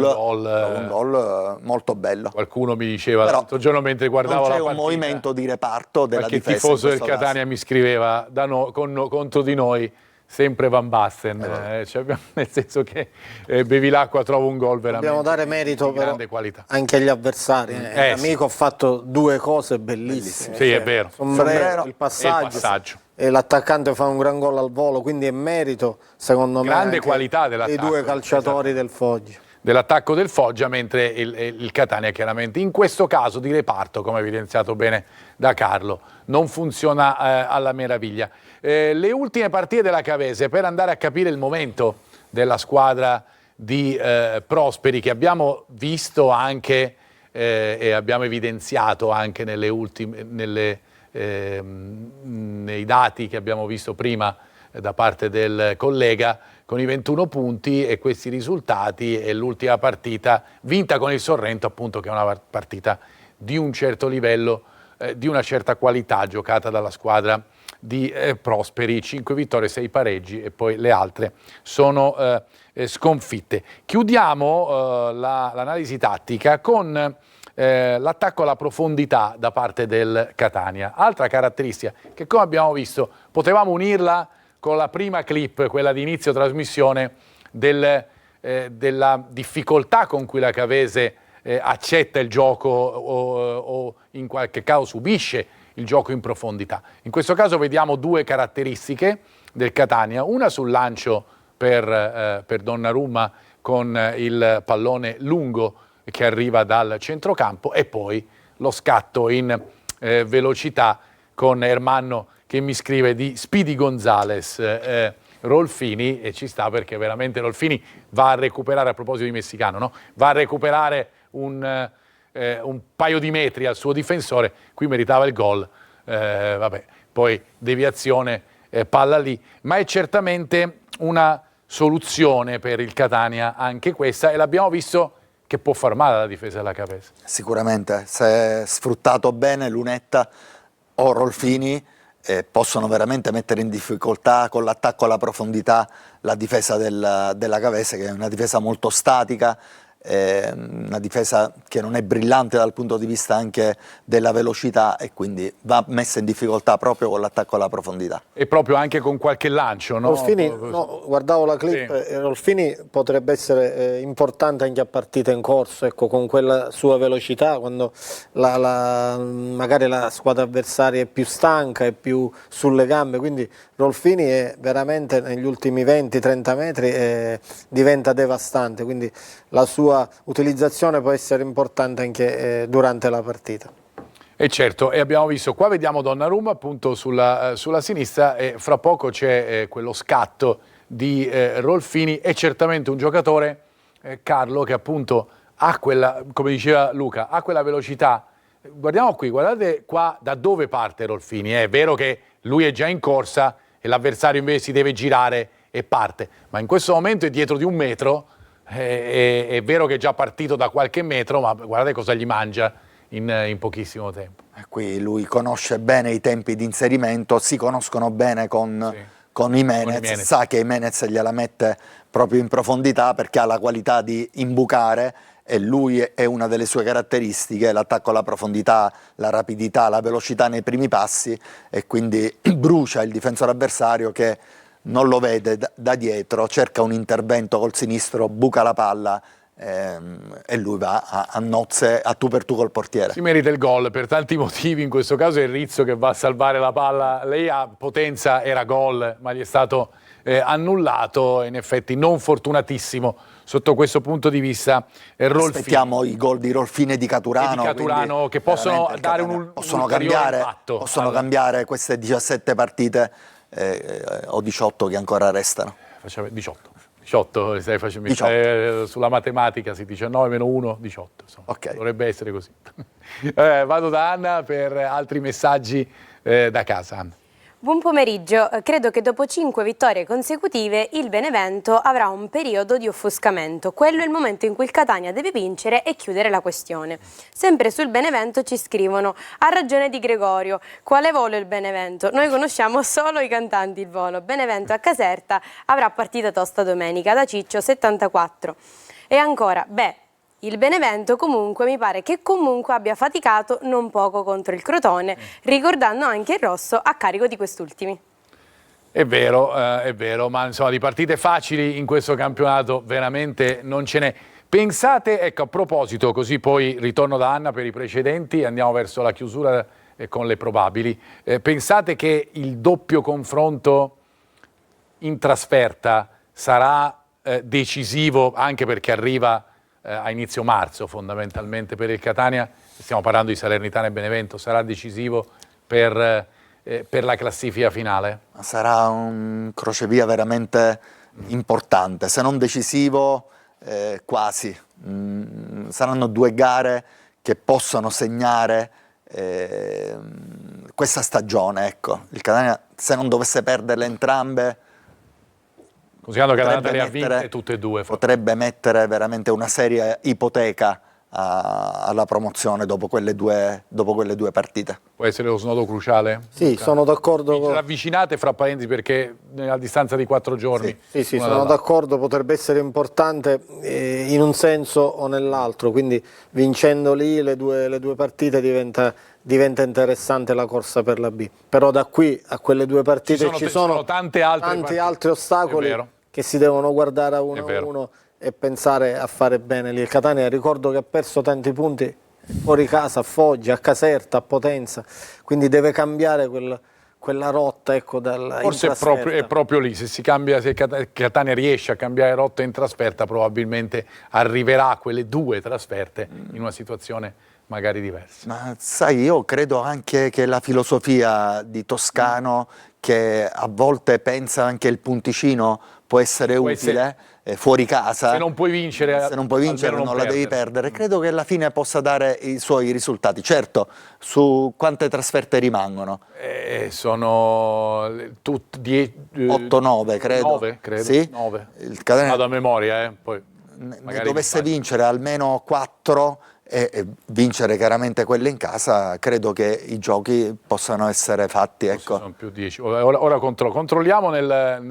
gol molto bello. Qualcuno mi diceva Però l'altro giorno mentre guardavo la non c'è partita, un movimento di reparto della qualche difesa. tifoso del Catania mi scriveva contro di noi sempre Van Basten, nel senso che Bevilacqua trova un gol veramente Dobbiamo dare merito di grande qualità anche agli avversari. Amico ha fatto due cose bellissime. Sì, è vero. Sombrero, il passaggio. E l'attaccante fa un gran gol al volo, quindi è merito, secondo me, grande qualità dei due calciatori del Foggia. Dell'attacco del Foggia, mentre il Catania chiaramente in questo caso di reparto, come evidenziato bene da Carlo, non funziona alla meraviglia. Le ultime partite della Cavese, per andare a capire il momento della squadra di Prosperi, che abbiamo visto anche e abbiamo evidenziato anche nei dati che abbiamo visto prima da parte del collega, con i 21 punti e questi risultati, e l'ultima partita vinta con il Sorrento, appunto, che è una partita di un certo livello, di una certa qualità, giocata dalla squadra di Prosperi. 5 vittorie, 6 pareggi, e poi le altre sono sconfitte. Chiudiamo l'analisi tattica con l'attacco alla profondità da parte del Catania. Altra caratteristica che, come abbiamo visto, potevamo unirla con la prima clip, quella di inizio trasmissione, della difficoltà con cui la Cavese accetta il gioco o in qualche caso subisce il gioco in profondità. In questo caso vediamo due caratteristiche del Catania, una sul lancio per Donnarumma con il pallone lungo che arriva dal centrocampo, e poi lo scatto in velocità con Ermanno che mi scrive di Speedy Gonzales Rolfini, e ci sta, perché veramente Rolfini va a recuperare, a proposito di messicano, no? Va a recuperare un paio di metri al suo difensore, qui meritava il gol, vabbè, poi deviazione, palla lì, ma è certamente una soluzione per il Catania anche questa, e l'abbiamo visto che può far male alla difesa della Cavese. Sicuramente, se sfruttato bene Lunetta o Rolfini possono veramente mettere in difficoltà con l'attacco alla profondità la difesa della Cavese, che è una difesa molto statica, una difesa che non è brillante dal punto di vista anche della velocità, e quindi va messa in difficoltà proprio con l'attacco alla profondità. E proprio anche con qualche lancio, no? Rolfini, no, guardavo la clip, sì. Rolfini potrebbe essere importante anche a partita in corso, ecco, con quella sua velocità, quando magari la squadra avversaria è più stanca, è più sulle gambe, quindi Rolfini è veramente negli ultimi 20-30 metri diventa devastante, quindi la sua utilizzazione può essere importante anche durante la partita. E certo, e abbiamo visto, qua vediamo Donnarumma appunto sulla sinistra, e fra poco c'è quello scatto di Rolfini, è certamente un giocatore, Carlo, che appunto ha quella, come diceva Luca, ha quella velocità. Guardiamo qui, guardate qua da dove parte Rolfini, è vero che lui è già in corsa e l'avversario invece si deve girare e parte, ma in questo momento è dietro di 1 metro, è vero che è già partito da qualche metro, ma guardate cosa gli mangia in pochissimo tempo. Qui lui conosce bene i tempi di inserimento, si conoscono bene con Jimenez, sa che Jimenez gliela mette proprio in profondità perché ha la qualità di imbucare, e lui è una delle sue caratteristiche, l'attacco alla profondità, la rapidità, la velocità nei primi passi, e quindi brucia il difensore avversario che non lo vede da dietro, cerca un intervento col sinistro, buca la palla e lui va a nozze, a tu per tu col portiere. Si merita il gol per tanti motivi, in questo caso è Rizzo che va a salvare la palla, lei ha potenza, era gol, ma gli è stato annullato, in effetti non fortunatissimo sotto questo punto di vista. Aspettiamo i gol di Rolfini e di Caturano, che possono dare un cambiare, impatto. Possono cambiare queste 17 partite o 18 che ancora restano. Facciamo 18, stai facendo 18. Sulla matematica si dice 9 meno 1, 18. Insomma. Okay. Dovrebbe essere così. Vado da Anna per altri messaggi da casa. Anna. Buon pomeriggio, credo che dopo 5 vittorie consecutive il Benevento avrà un periodo di offuscamento. Quello è il momento in cui il Catania deve vincere e chiudere la questione. Sempre sul Benevento ci scrivono: ha ragione Di Gregorio, quale volo il Benevento? Noi conosciamo solo i cantanti il volo. Benevento a Caserta avrà partita tosta domenica, da Ciccio 74. E ancora, il Benevento comunque mi pare che comunque abbia faticato non poco contro il Crotone, ricordando anche il rosso a carico di quest'ultimi. È vero, ma insomma di partite facili in questo campionato veramente non ce n'è. Pensate, ecco, a proposito, così poi ritorno da Anna per i precedenti, andiamo verso la chiusura con le probabili. Pensate che il doppio confronto in trasferta sarà decisivo, anche perché arriva a inizio marzo fondamentalmente per il Catania, stiamo parlando di Salernitana e Benevento, sarà decisivo per la classifica finale? Sarà un crocevia veramente importante, se non decisivo quasi. Saranno 2 gare che possono segnare questa stagione, ecco. Il Catania, se non dovesse perderle entrambe, Considerando che l'Atalanta le ha potrebbe vinte tutte e due. potrebbe mettere veramente una seria ipoteca alla promozione dopo quelle due partite. Può essere lo snodo cruciale? Sì, sono d'accordo con... Ravvicinate fra parentesi perché a distanza di 4 giorni. Sì, sono d'accordo, potrebbe essere importante in un senso o nell'altro, quindi vincendo lì le due partite diventa interessante la corsa per la B. Però da qui a quelle due partite ci sono tanti altri ostacoli che si devono guardare a uno a uno e pensare a fare bene lì. Il Catania, ricordo che ha perso tanti punti fuori casa, a Foggia, a Caserta, a Potenza, quindi deve cambiare quella rotta, ecco, forse è proprio lì, se Catania riesce a cambiare rotta in trasferta, probabilmente arriverà a quelle 2 trasferte in una situazione magari diversa. Ma sai, io credo anche che la filosofia di Toscano, che a volte pensa anche il punticino può essere utile fuori casa, se non puoi vincere non la devi perdere, credo che alla fine possa dare i suoi risultati. Certo, su quante trasferte rimangono? Sono 8-9 credo. 9 credo, sì? 9. Il Catania vado a memoria, poi ne dovesse vincere almeno 4 e vincere chiaramente quelle in casa, credo che i giochi possano essere fatti. Ecco. Sono più 10. Ora controlliamo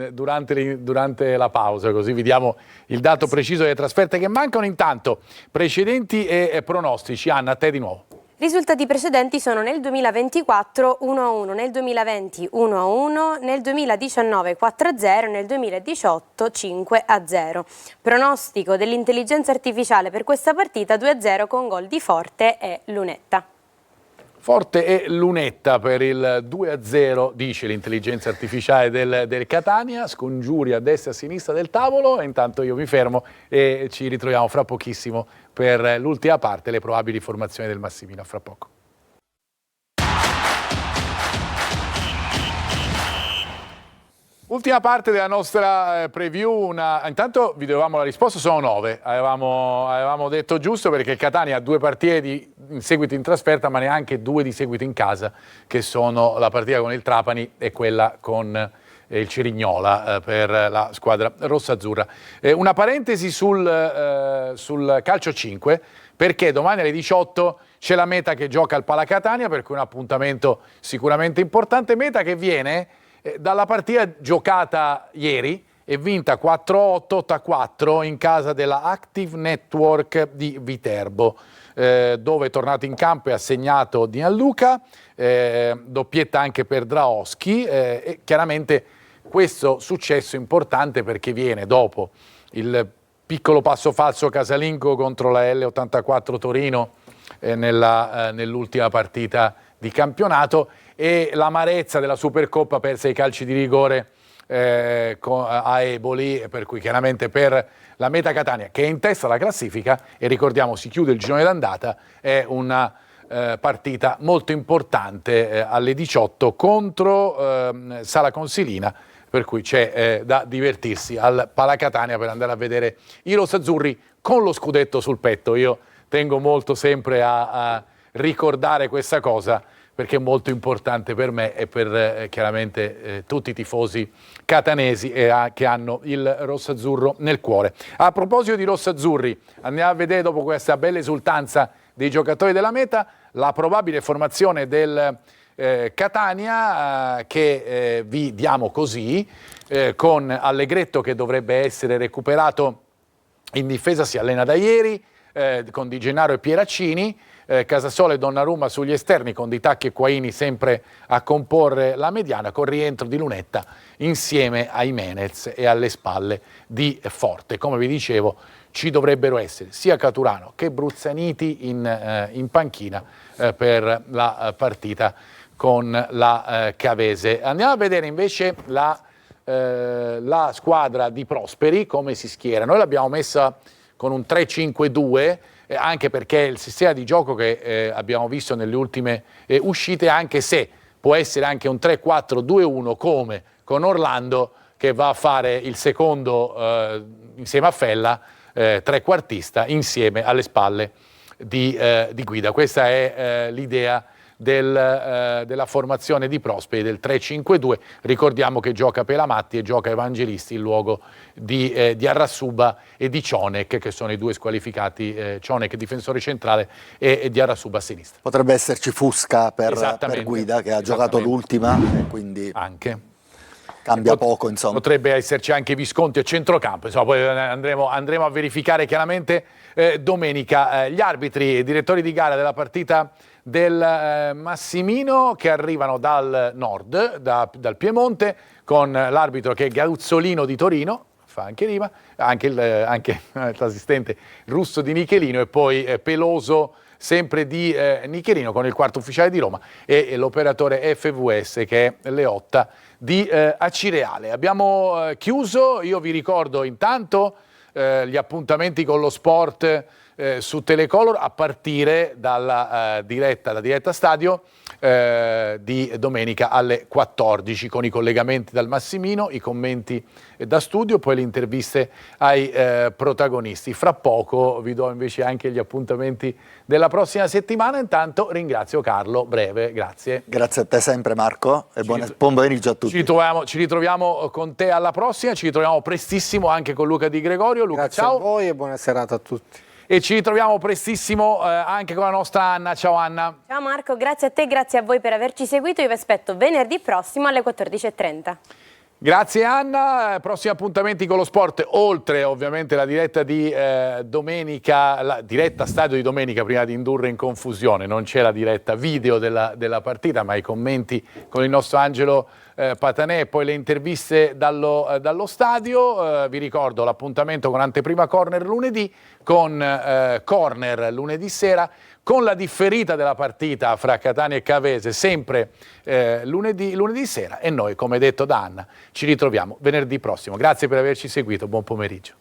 durante la pausa, così vediamo il dato preciso delle trasferte che mancano. Intanto, precedenti e pronostici. Anna, a te di nuovo. Risultati precedenti sono nel 2024 1-1, nel 2020 1-1, nel 2019 4-0, nel 2018 5-0. Pronostico dell'intelligenza artificiale per questa partita 2-0 con gol di Forte e Lunetta. Forte e Lunetta per il 2-0, dice l'intelligenza artificiale del Catania, scongiuri a destra e a sinistra del tavolo, e intanto io mi fermo e ci ritroviamo fra pochissimo per l'ultima parte, le probabili formazioni del Massimino, fra poco. Ultima parte della nostra preview, intanto vi dovevamo la risposta, sono 9, avevamo detto giusto perché il Catania ha 2 partite in seguito in trasferta ma neanche 2 di seguito in casa, che sono la partita con il Trapani e quella con il Cerignola per la squadra rossa-azzurra. Una parentesi sul calcio 5, perché domani alle 18 c'è la Meta che gioca al Palacatania, per cui un appuntamento sicuramente importante. Meta che viene dalla partita giocata ieri e vinta 4-8, 8-4 in casa della Active Network di Viterbo, dove è tornato in campo e ha segnato Di Gianluca, doppietta anche per Draoschi, e chiaramente questo successo è importante perché viene dopo il piccolo passo falso casalingo contro la L84 Torino nell'ultima partita di campionato, e l'amarezza della Supercoppa persa ai calci di rigore a Eboli, per cui chiaramente per la Meta Catania, che è in testa alla classifica e ricordiamo si chiude il girone d'andata, è una partita molto importante alle 18 contro Sala Consilina, per cui c'è da divertirsi al Palacatania per andare a vedere i rossazzurri con lo scudetto sul petto. Io tengo molto sempre a ricordare questa cosa, perché è molto importante per me e per chiaramente tutti i tifosi catanesi che hanno il rossazzurro nel cuore. A proposito di rossazzurri, andiamo a vedere dopo questa bella esultanza dei giocatori della Meta la probabile formazione del Catania, che vi diamo così, con Allegretto che dovrebbe essere recuperato in difesa, si allena da ieri, con Di Gennaro e Pieraccini, Casasola e Donnarumma sugli esterni, con Di Tacchi e Quaini sempre a comporre la mediana, con rientro di Lunetta insieme a Jimenez e alle spalle di Forte. Come vi dicevo, ci dovrebbero essere sia Caturano che Bruzzaniti in panchina per la partita con la Cavese. Andiamo a vedere invece la squadra di Prosperi, come si schiera. Noi l'abbiamo messa con un 3-5-2, anche perché il sistema di gioco che abbiamo visto nelle ultime uscite, anche se può essere anche un 3-4-2-1 come con Orlando, che va a fare il secondo insieme a Fella, trequartista, insieme alle spalle di Guida. Questa è l'idea della formazione di Prosperi del 3-5-2. Ricordiamo che gioca Pelamatti e gioca Evangelisti in luogo di Arrasuba e di Cionek, che sono i due squalificati, Cionek difensore centrale e di Arrasuba a sinistra. Potrebbe esserci Fusca per Guida, che ha giocato l'ultima, e quindi anche cambia poco, insomma. Potrebbe esserci anche Visconti a centrocampo, insomma, poi andremo a verificare chiaramente domenica. Gli arbitri e i direttori di gara della partita del Massimino, che arrivano dal nord, dal Piemonte, con l'arbitro che è Garuzzolino di Torino, fa anche rima, anche l'assistente Russo di Nichelino, e poi Peloso sempre di Nichelino, con il quarto ufficiale di Roma, e l'operatore FVS che è Leotta di Acireale. Abbiamo chiuso. Io vi ricordo intanto gli appuntamenti con lo sport su Telecolor a partire dalla diretta stadio di domenica alle 14, con i collegamenti dal Massimino, i commenti da studio, poi le interviste ai protagonisti. Fra poco vi do invece anche gli appuntamenti della prossima settimana. Intanto ringrazio Carlo Breve, grazie. Grazie a te sempre, Marco, e buon pomeriggio a tutti. Ci ritroviamo con te alla prossima, ci ritroviamo prestissimo anche con Luca Di Gregorio. Luca, Grazie ciao. a voi e buona serata a tutti. E ci ritroviamo prestissimo anche con la nostra Anna. Ciao Anna. Ciao Marco, grazie a te, grazie a voi per averci seguito. Io vi aspetto venerdì prossimo alle 14:30. Grazie Anna, prossimi appuntamenti con lo sport, oltre ovviamente la diretta di domenica, la diretta stadio di domenica, prima di indurre in confusione, non c'è la diretta video della partita, ma i commenti con il nostro Angelo Patanè, e poi le interviste dallo stadio. Vi ricordo l'appuntamento con Anteprima Corner lunedì, con Corner lunedì sera, con la differita della partita fra Catania e Cavese sempre lunedì sera, e noi, come detto da Anna, ci ritroviamo venerdì prossimo. Grazie per averci seguito, buon pomeriggio.